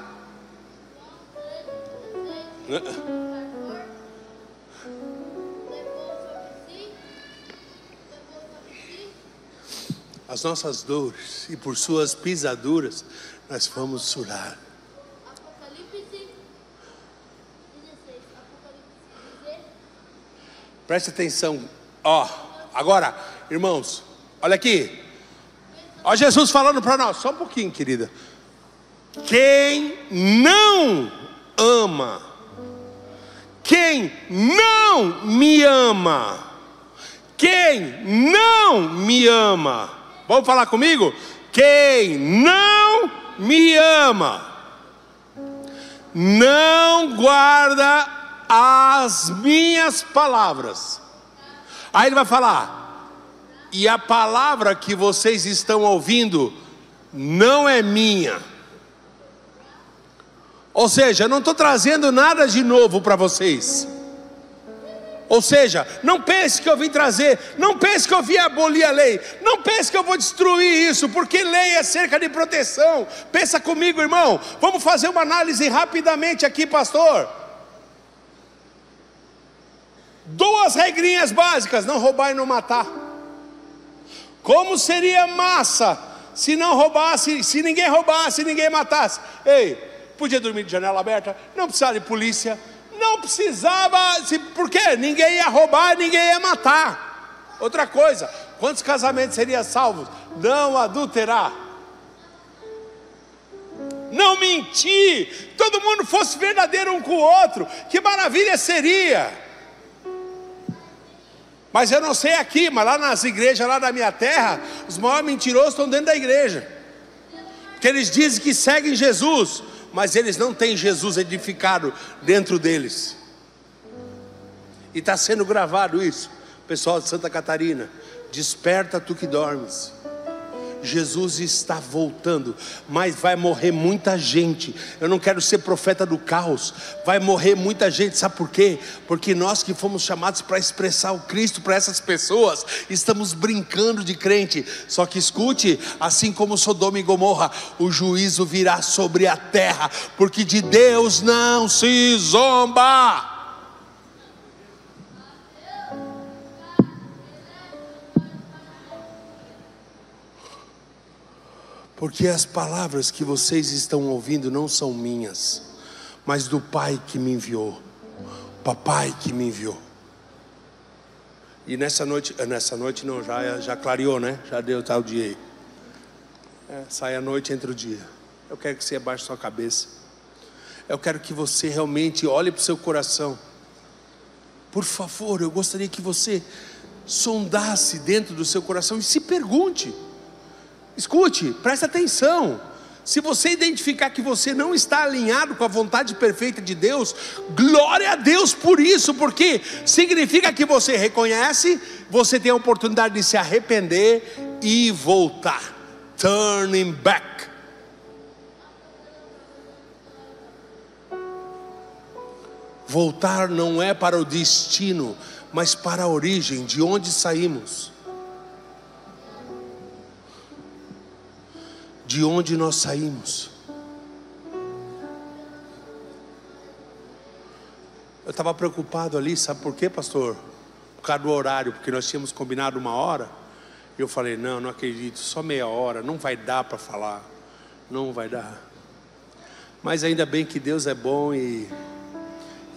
As nossas dores, e por suas pisaduras nós fomos surados. Apocalipse 16. Preste atenção. Agora, irmãos, olha aqui. Olha Jesus falando para nós. Só um pouquinho, querida. Quem não ama, quem não me ama, quem não me ama, vamos falar comigo? Quem não me ama, não guarda as minhas palavras. Aí ele vai falar, e a palavra que vocês estão ouvindo não é minha. Ou seja, eu não estou trazendo nada de novo para vocês. Ou seja, não pense que eu vim trazer, não pense que eu vim abolir a lei, não pense que eu vou destruir isso, porque lei é cerca de proteção. Pensa comigo, irmão. Vamos fazer uma análise rapidamente aqui, pastor. 2 regrinhas básicas: não roubar e não matar. Como seria massa se não roubasse, se ninguém roubasse, ninguém matasse? Ei, podia dormir de janela aberta, não precisava de polícia, não precisava, por quê? Ninguém ia roubar, ninguém ia matar. Outra coisa, quantos casamentos seriam salvos? Não adulterar, não mentir, todo mundo fosse verdadeiro um com o outro, que maravilha seria. Mas eu não sei aqui, mas lá nas igrejas, lá da minha terra, os maiores mentirosos estão dentro da igreja, porque eles dizem que seguem Jesus, mas eles não têm Jesus edificado dentro deles. E está sendo gravado isso. Pessoal de Santa Catarina, desperta tu que dormes. Jesus está voltando, mas vai morrer muita gente. Eu não quero ser profeta do caos. Vai morrer muita gente, sabe por quê? Porque nós que fomos chamados para expressar o Cristo para essas pessoas, estamos brincando de crente. Só que escute, assim como Sodoma e Gomorra, o juízo virá sobre a terra, porque de Deus não se zomba. Porque as palavras que vocês estão ouvindo não são minhas, mas do Pai que me enviou, o Papai que me enviou. E nessa noite não, já clareou, né? Já deu tal dia aí. Sai a noite, entra o dia. Eu quero que você abaixe sua cabeça. Eu quero que você realmente olhe para o seu coração. Por favor, eu gostaria que você sondasse dentro do seu coração e se pergunte. Escute, preste atenção. Se você identificar que você não está alinhado com a vontade perfeita de Deus, glória a Deus por isso, porque significa que você reconhece, você tem a oportunidade de se arrepender e voltar. Turning back. Voltar não é para o destino, mas para a origem, de onde saímos. De onde nós saímos. Eu estava preocupado ali, sabe por quê, pastor? Por causa do horário, porque nós tínhamos combinado 1 hora. E eu falei, não acredito, só meia hora, não vai dar para falar. Não vai dar. Mas ainda bem que Deus é bom e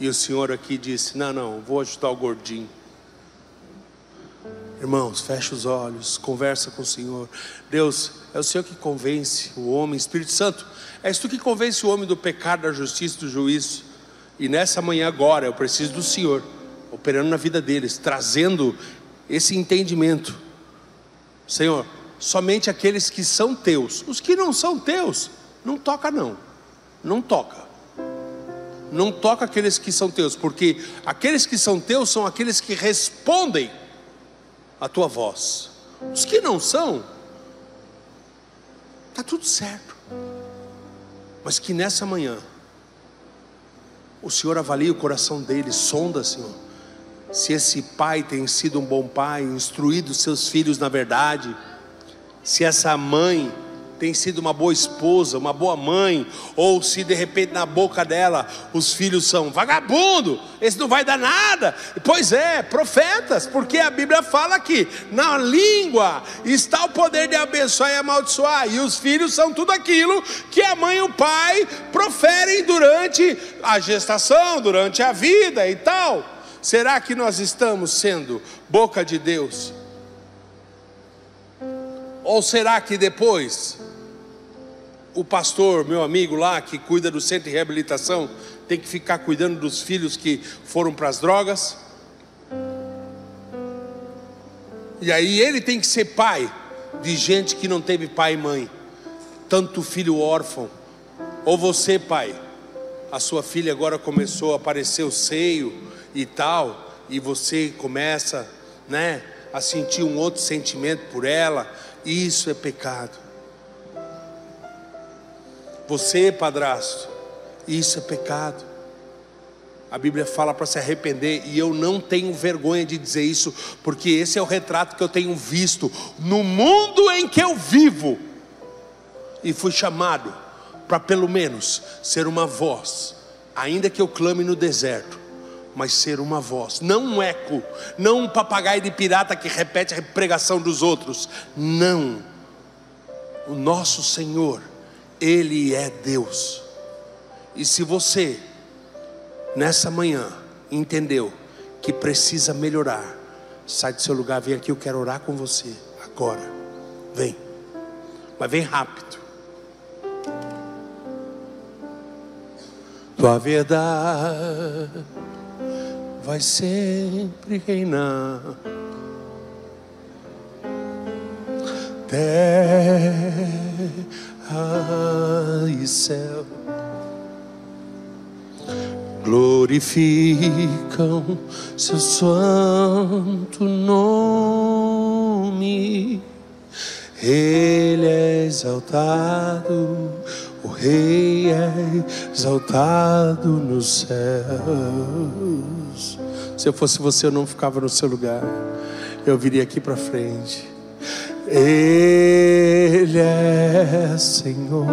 o Senhor aqui disse, não, vou ajudar o gordinho. Irmãos, fecha os olhos, conversa com o Senhor. Deus, é o Senhor que convence o homem. Espírito Santo, és tu que convence o homem do pecado, da justiça e do juízo. E nessa manhã agora, eu preciso do Senhor operando na vida deles, trazendo esse entendimento. Senhor, somente aqueles que são teus. Os que não são teus, não toca não. Não toca. Não toca aqueles que são teus, porque aqueles que são teus são aqueles que respondem a tua voz. Os que não são, está tudo certo. Mas que nessa manhã o Senhor avalie o coração deles, sonda, Senhor, se esse pai tem sido um bom pai, instruído seus filhos na verdade, se essa mãe tem sido uma boa esposa, uma boa mãe, ou se de repente na boca dela os filhos são vagabundo, esse não vai dar nada. Pois é, profetas, porque a Bíblia fala que na língua está o poder de abençoar e amaldiçoar, e os filhos são tudo aquilo que a mãe e o pai proferem durante a gestação, durante a vida e tal. Será que nós estamos sendo boca de Deus? Ou será que depois o pastor, meu amigo lá, que cuida do centro de reabilitação, tem que ficar cuidando dos filhos que foram para as drogas? E aí ele tem que ser pai de gente que não teve pai e mãe, tanto filho órfão. Ou você, pai, a sua filha agora começou a aparecer o seio e tal, e você começa, né, a sentir um outro sentimento por ela. Isso é pecado. Você, padrasto, isso é pecado. A Bíblia fala para se arrepender, e eu não tenho vergonha de dizer isso, porque esse é o retrato que eu tenho visto no mundo em que eu vivo, e fui chamado para pelo menos ser uma voz, ainda que eu clame no deserto, mas ser uma voz, não um eco, não um papagaio de pirata que repete a pregação dos outros. Não, o nosso Senhor, Ele é Deus. E se você nessa manhã entendeu que precisa melhorar, sai do seu lugar, vem aqui, eu quero orar com você agora. Vem, mas vem rápido. Tua verdade vai sempre reinar. Terra e céu glorificam seu santo nome. Ele é exaltado, o Rei é exaltado nos céus. Se eu fosse você, eu não ficava no seu lugar, eu viria aqui para frente. Ele é Senhor,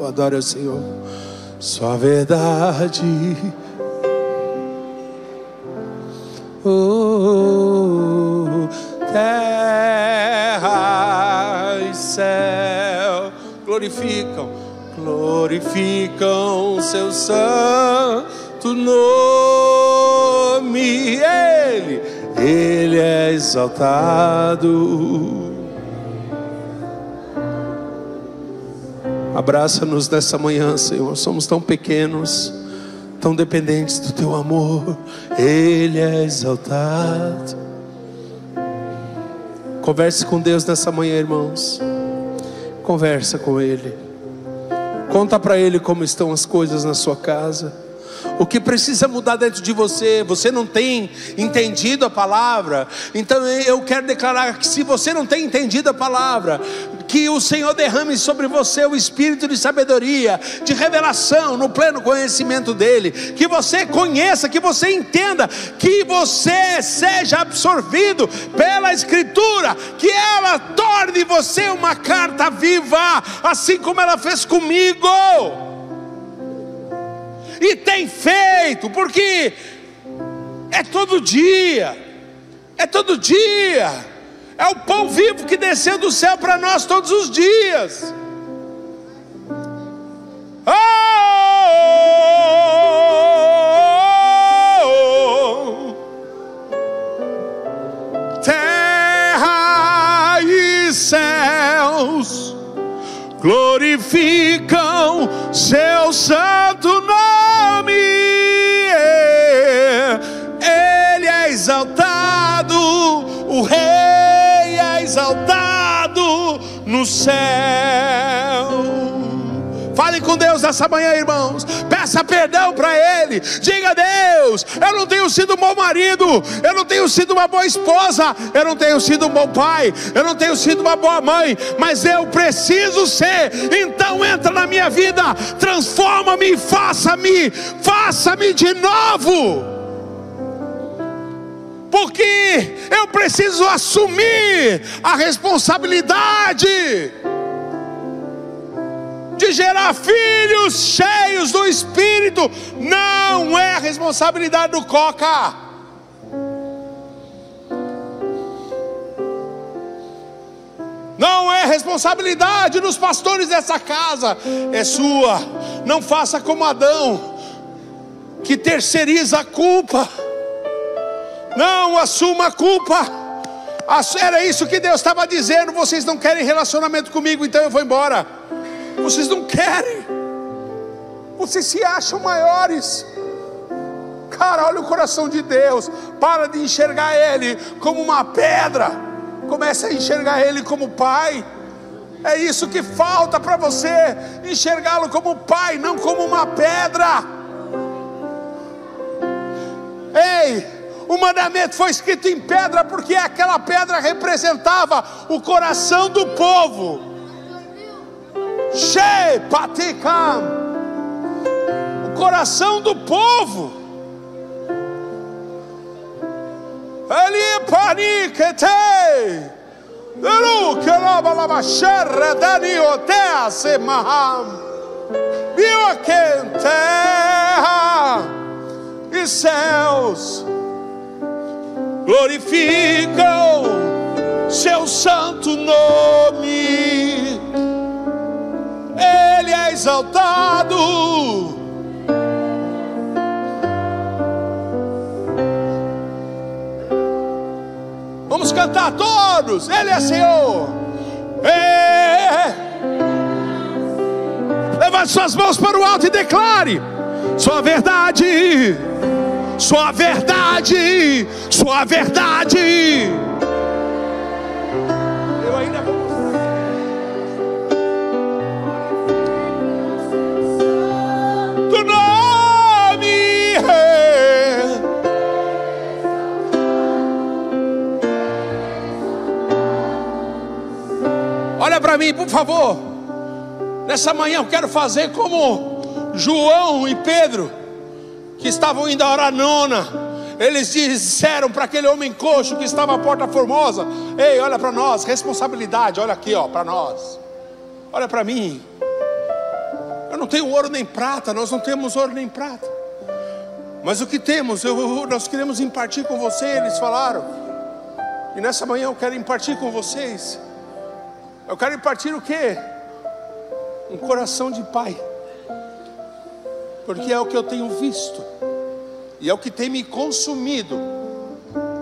adore o Senhor. Sua verdade, terra e céu glorificam seu santo nome. Ele é exaltado. Abraça-nos nessa manhã, Senhor. Somos tão pequenos, tão dependentes do teu amor. Ele é exaltado. Converse com Deus nessa manhã, irmãos. Conversa com Ele. Conta para Ele como estão as coisas na sua casa. O que precisa mudar dentro de você? Você não tem entendido a palavra? Então eu quero declarar que se você não tem entendido a palavra, que o Senhor derrame sobre você o espírito de sabedoria, de revelação, no pleno conhecimento dEle. Que você conheça, que você entenda, que você seja absorvido pela Escritura, que ela torne você uma carta viva, assim como ela fez comigo. E tem feito, porque é todo dia, é o pão vivo que desceu do céu para nós todos os dias. Terra e céus glorificam seu santo nome. Ele é exaltado, o Rei é exaltado no céu. Fale com Deus nessa manhã, irmãos. Peça perdão para Ele. Diga a Deus: eu não tenho sido um bom marido, eu não tenho sido uma boa esposa, eu não tenho sido um bom pai, eu não tenho sido uma boa mãe, mas eu preciso ser. Então entra na minha vida, transforma-me, faça-me de novo. Porque eu preciso assumir a responsabilidade de gerar filhos cheios do Espírito. Não é responsabilidade do Coca. Não é responsabilidade dos pastores dessa casa, é sua. Não faça como Adão, que terceiriza a culpa. Não assuma a culpa. Era isso que Deus estava dizendo. Vocês não querem relacionamento comigo, então eu vou embora. Vocês não querem. Vocês se acham maiores. Cara, olha o coração de Deus. Para de enxergar Ele como uma pedra. Comece a enxergar Ele como Pai. É isso que falta para você. Enxergá-lo como Pai, não como uma pedra. Ei, o mandamento foi escrito em pedra, porque aquela pedra representava o coração do povo. O coração do povo. Ali paniquete. Terra e céus glorificam seu santo nome. Ele é exaltado. Vamos cantar todos. Ele é Senhor. Levante suas mãos para o alto e declare: sua verdade, sua verdade, sua verdade. Eu ainda vou mostrar. Do nome. Olha para mim, por favor. Nessa manhã eu quero fazer como João e Pedro, que estavam indo à hora nona. Eles disseram para aquele homem coxo que estava à porta formosa: ei, olha para nós, responsabilidade, olha aqui, ó, para nós. Olha para mim. Eu não tenho ouro nem prata, nós não temos ouro nem prata, mas o que temos, nós queremos impartir com você. Eles falaram. E nessa manhã eu quero impartir com vocês. Eu quero impartir o quê? Um coração de pai. Porque é o que eu tenho visto, e é o que tem me consumido,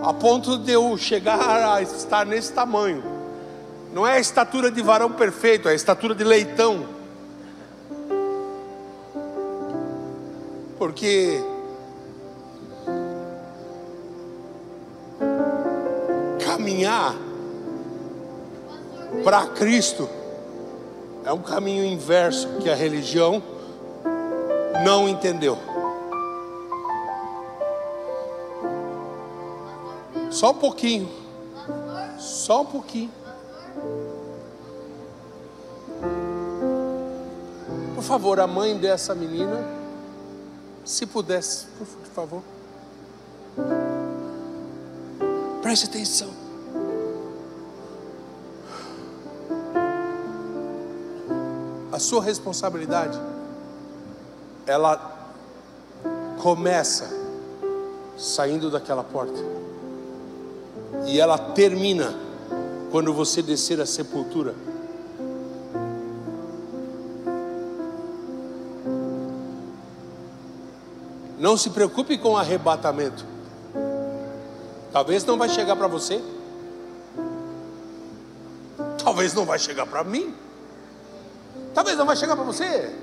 a ponto de eu chegar a estar nesse tamanho. Não é a estatura de varão perfeito, é a estatura de leitão. Porque caminhar para Cristo É um caminho inverso que a religião não entendeu. Só um pouquinho. Só um pouquinho. Por favor, a mãe dessa menina, se pudesse, por favor, preste atenção. A sua responsabilidade, ela começa saindo daquela porta e ela termina quando você descer a sepultura. Não se preocupe com o arrebatamento. Talvez não vai chegar para você. Talvez não vai chegar para mim. Talvez não vai chegar para você.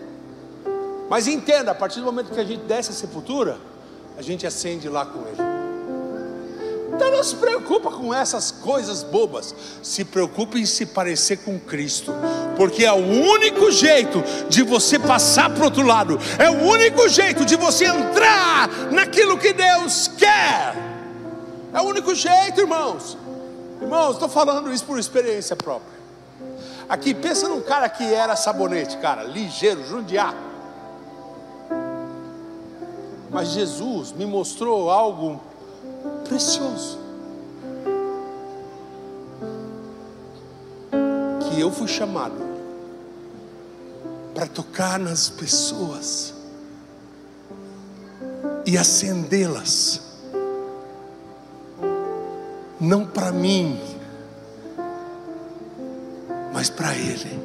Mas entenda, a partir do momento que a gente desce a sepultura, a gente ascende lá com Ele. Então não se preocupa com essas coisas bobas. Se preocupe em se parecer com Cristo, porque é o único jeito de você passar para o outro lado. É o único jeito de você entrar naquilo que Deus quer. É o único jeito, irmãos. Irmãos, estou falando isso por experiência própria. Aqui, pensa num cara que era sabonete, cara, ligeiro, jundiá. Mas Jesus me mostrou algo precioso, que eu fui chamado para tocar nas pessoas e acendê-las, não para mim, mas para Ele,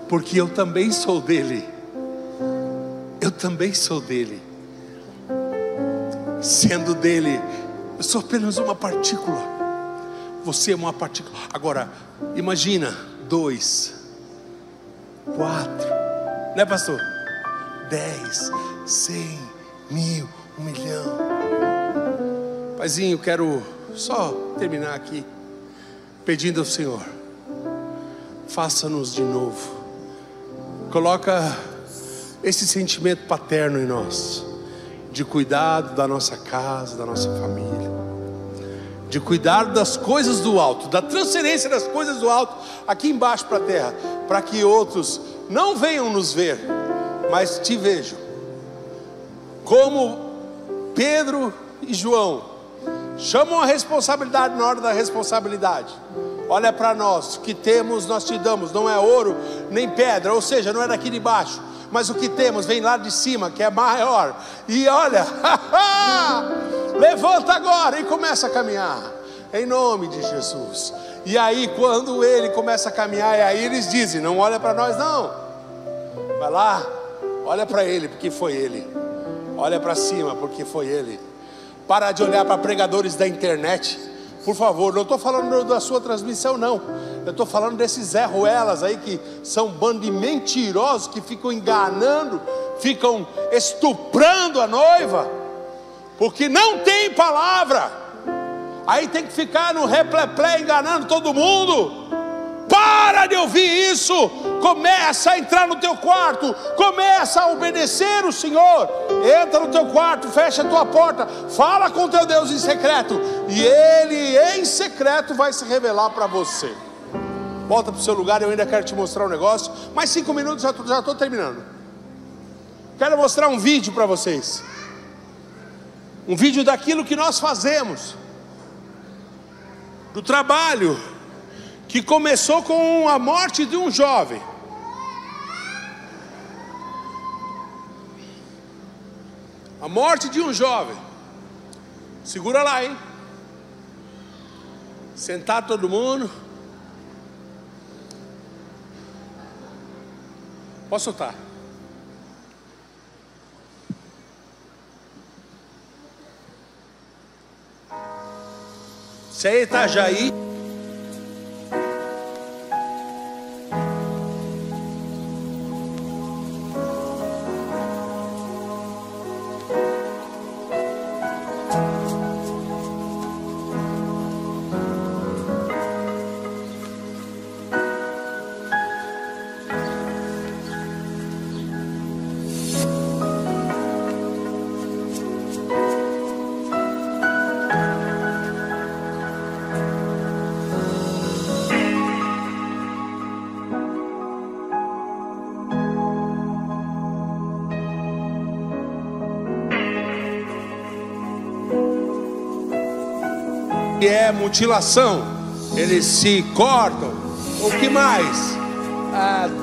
porque eu também sou dele. Eu também sou dele. Sendo dele, eu sou apenas uma partícula. Você é uma partícula. Agora, imagina 2, 4, né, pastor? 10, 100, 1000, 1 milhão. Paizinho, eu quero só terminar aqui pedindo ao Senhor, faça-nos de novo. Coloca esse sentimento paterno em nós, de cuidado da nossa casa, da nossa família, de cuidar das coisas do alto, da transferência das coisas do alto aqui embaixo para a terra, para que outros não venham nos ver, mas te vejam, como Pedro e João chamam a responsabilidade na hora da responsabilidade. Olha para nós, o que temos nós te damos, não é ouro nem pedra, ou seja, não é daqui de baixo, mas o que temos vem lá de cima, que é maior. E olha, levanta agora e começa a caminhar, em nome de Jesus. E aí quando ele começa a caminhar, e aí eles dizem, não olha para nós não, vai lá, olha para ele, porque foi ele. Olha para cima, porque foi ele. Para de olhar para pregadores da internet, por favor. Não estou falando da sua transmissão não, eu estou falando desses Zé Ruelas aí, que são bando de mentirosos, que ficam enganando, ficam estuprando a noiva, porque não tem palavra. Aí tem que ficar no repleplé enganando todo mundo. Para de ouvir isso. Começa a entrar no teu quarto, começa a obedecer o Senhor. Entra no teu quarto, fecha a tua porta, fala com teu Deus em secreto, e Ele em secreto vai se revelar para você. Volta para o seu lugar, eu ainda quero te mostrar um negócio. Mais 5 minutos, já estou terminando. Quero mostrar um vídeo para vocês. Um vídeo daquilo que nós fazemos, do trabalho que começou com a morte de um jovem. A morte de um jovem. Segura lá, hein? Sentar todo mundo. Posso soltar? Isso aí, Itajaí. que é mutilação, eles se cortam. O que mais?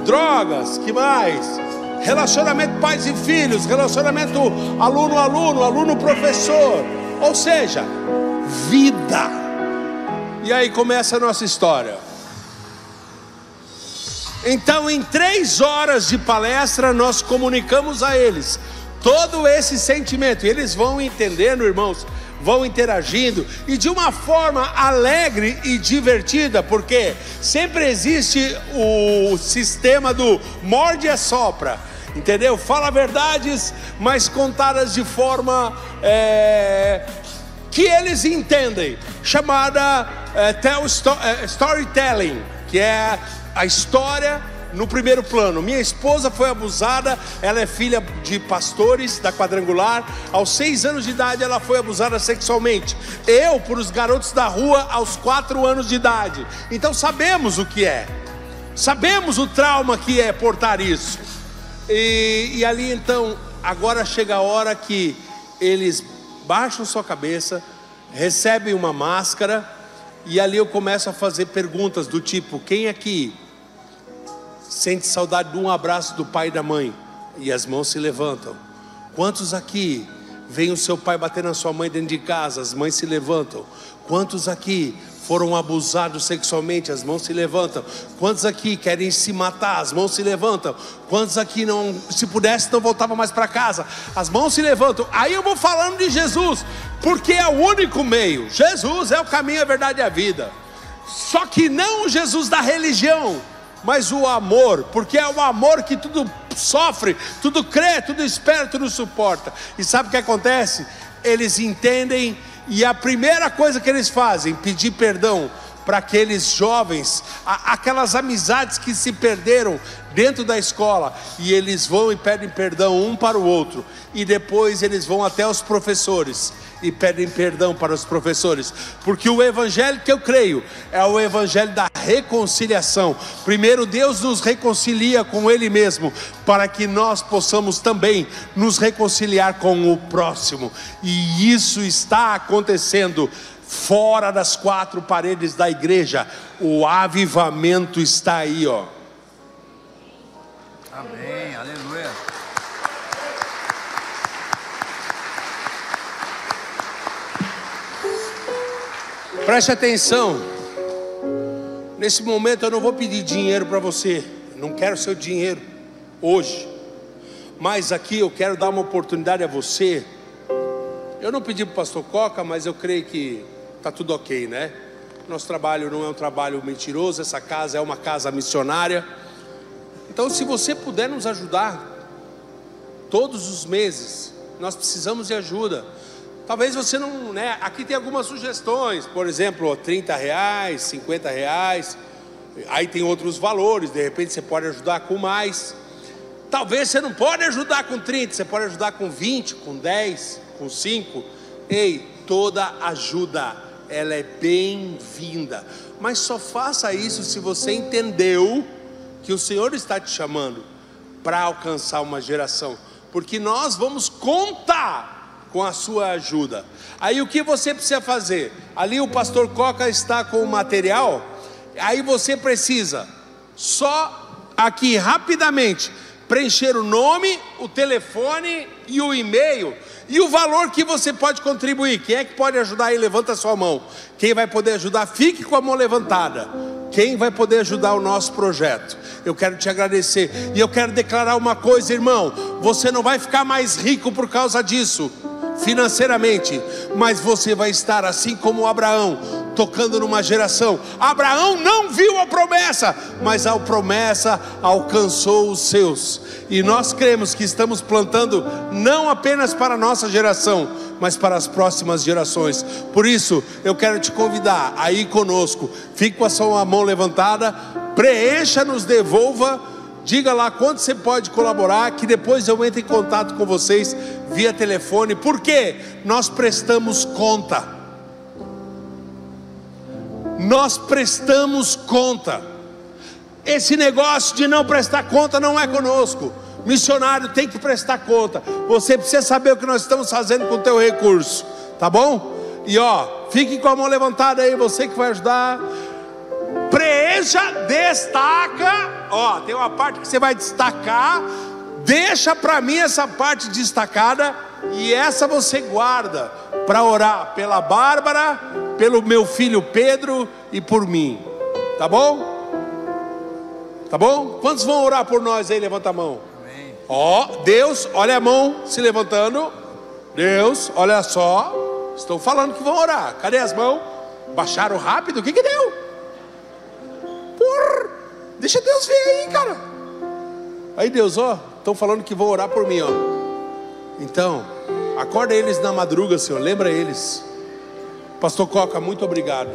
Drogas, que mais? Relacionamento pais e filhos, relacionamento aluno-aluno, aluno-professor, ou seja, vida. E aí começa a nossa história. Então, em 3 horas de palestra, nós comunicamos a eles todo esse sentimento, e eles vão entendendo, irmãos, vão interagindo, e de uma forma alegre e divertida, porque sempre existe o sistema do morde e assopra, entendeu? Fala verdades, mas contadas de forma que eles entendem, chamada storytelling, que é a história no primeiro plano. Minha esposa foi abusada, ela é filha de pastores da Quadrangular. Aos 6 anos de idade ela foi abusada sexualmente. Eu, por os garotos da rua, aos 4 anos de idade. Então sabemos o que é, sabemos o trauma que é portar isso. E ali então, agora chega a hora que eles baixam sua cabeça, recebem uma máscara, e ali eu começo a fazer perguntas do tipo: quem aqui sente saudade de um abraço do pai e da mãe? E as mãos se levantam. Quantos aqui veem o seu pai bater na sua mãe dentro de casa? As mães se levantam. Quantos aqui foram abusados sexualmente? As mãos se levantam. Quantos aqui querem se matar? As mãos se levantam. Quantos aqui não, se pudesse, não voltava mais para casa? As mãos se levantam. Aí eu vou falando de Jesus, porque é o único meio. Jesus é o caminho, a verdade e a vida. Só que não o Jesus da religião, mas o amor, porque é o amor que tudo sofre, tudo crê, tudo espera, tudo suporta. E sabe o que acontece? Eles entendem, e a primeira coisa que eles fazem, pedir perdão para aqueles jovens, aquelas amizades que se perderam dentro da escola, e eles vão e pedem perdão um para o outro, e depois eles vão até os professores e pedem perdão para os professores, porque o evangelho que eu creio é o evangelho da reconciliação. Primeiro Deus nos reconcilia com Ele mesmo, para que nós possamos também nos reconciliar com o próximo, e isso está acontecendo fora das 4 paredes da igreja. O avivamento está aí, ó. Amém, aleluia. Preste atenção. Nesse momento eu não vou pedir dinheiro para você, não quero seu dinheiro hoje, mas aqui eu quero dar uma oportunidade a você. Eu não pedi para o pastor Coca, mas eu creio que está tudo ok, né? Nosso trabalho não é um trabalho mentiroso, essa casa é uma casa missionária. Então, se você puder nos ajudar, todos os meses, nós precisamos de ajuda. Talvez você não, né? Aqui tem algumas sugestões, por exemplo, R$30, R$50. Aí tem outros valores, de repente você pode ajudar com mais. Talvez você não pode ajudar com 30, você pode ajudar com 20, com 10, com 5. Ei, toda ajuda, ela é bem-vinda. Mas só faça isso se você entendeu que o Senhor está te chamando para alcançar uma geração, porque nós vamos contar com a sua ajuda. Aí o que você precisa fazer? Ali o pastor Coca está com o material. Aí você precisa só aqui rapidamente preencher o nome, o telefone e o e-mail e o valor que você pode contribuir. Quem é que pode ajudar aí? Levanta a sua mão. Quem vai poder ajudar? Fique com a mão levantada. Quem vai poder ajudar o nosso projeto? Eu quero te agradecer, e eu quero declarar uma coisa, irmão: você não vai ficar mais rico por causa disso, financeiramente, mas você vai estar assim como Abraão, tocando numa geração. Abraão não viu a promessa, mas a promessa alcançou os seus, e nós cremos que estamos plantando não apenas para a nossa geração, mas para as próximas gerações. Por isso eu quero te convidar a ir conosco. Fique com a sua mão levantada, preencha, nos devolva, diga lá quanto você pode colaborar, que depois eu entro em contato com vocês via telefone, porque nós prestamos conta. Nós prestamos conta. Esse negócio de não prestar conta não é conosco. Missionário tem que prestar conta. Você precisa saber o que nós estamos fazendo com o teu recurso, tá bom? E fique com a mão levantada aí, você que vai ajudar. Preencha, destaca. Tem uma parte que você vai destacar. Deixa para mim essa parte destacada. E essa você guarda para orar pela Bárbara, pelo meu filho Pedro e por mim. Tá bom? Tá bom? Quantos vão orar por nós aí? Levanta a mão. Amém. Deus, olha a mão se levantando. Deus, olha só. Estou falando que vão orar. Cadê as mãos? Baixaram rápido? O que deu? Deixa Deus ver aí, cara. Aí Deus, estão falando que vão orar por mim, Então, acorda eles na madruga, Senhor. Lembra eles. Pastor Coca, muito obrigado.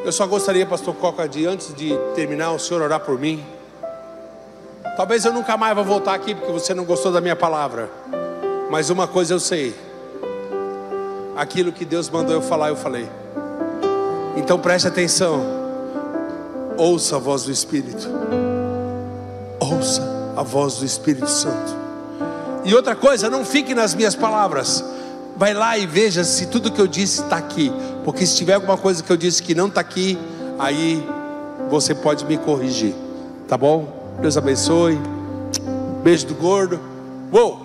Eu só gostaria, Pastor Coca, antes de terminar, o Senhor orar por mim. Talvez eu nunca mais vou voltar aqui porque você não gostou da minha palavra. Mas uma coisa eu sei: aquilo que Deus mandou eu falar, eu falei. Então preste atenção. Ouça a voz do Espírito. Ouça a voz do Espírito Santo. E outra coisa, não fique nas minhas palavras. Vai lá e veja se tudo que eu disse está aqui. Porque se tiver alguma coisa que eu disse que não está aqui, aí você pode me corrigir. Tá bom? Deus abençoe. Beijo do gordo. Uou!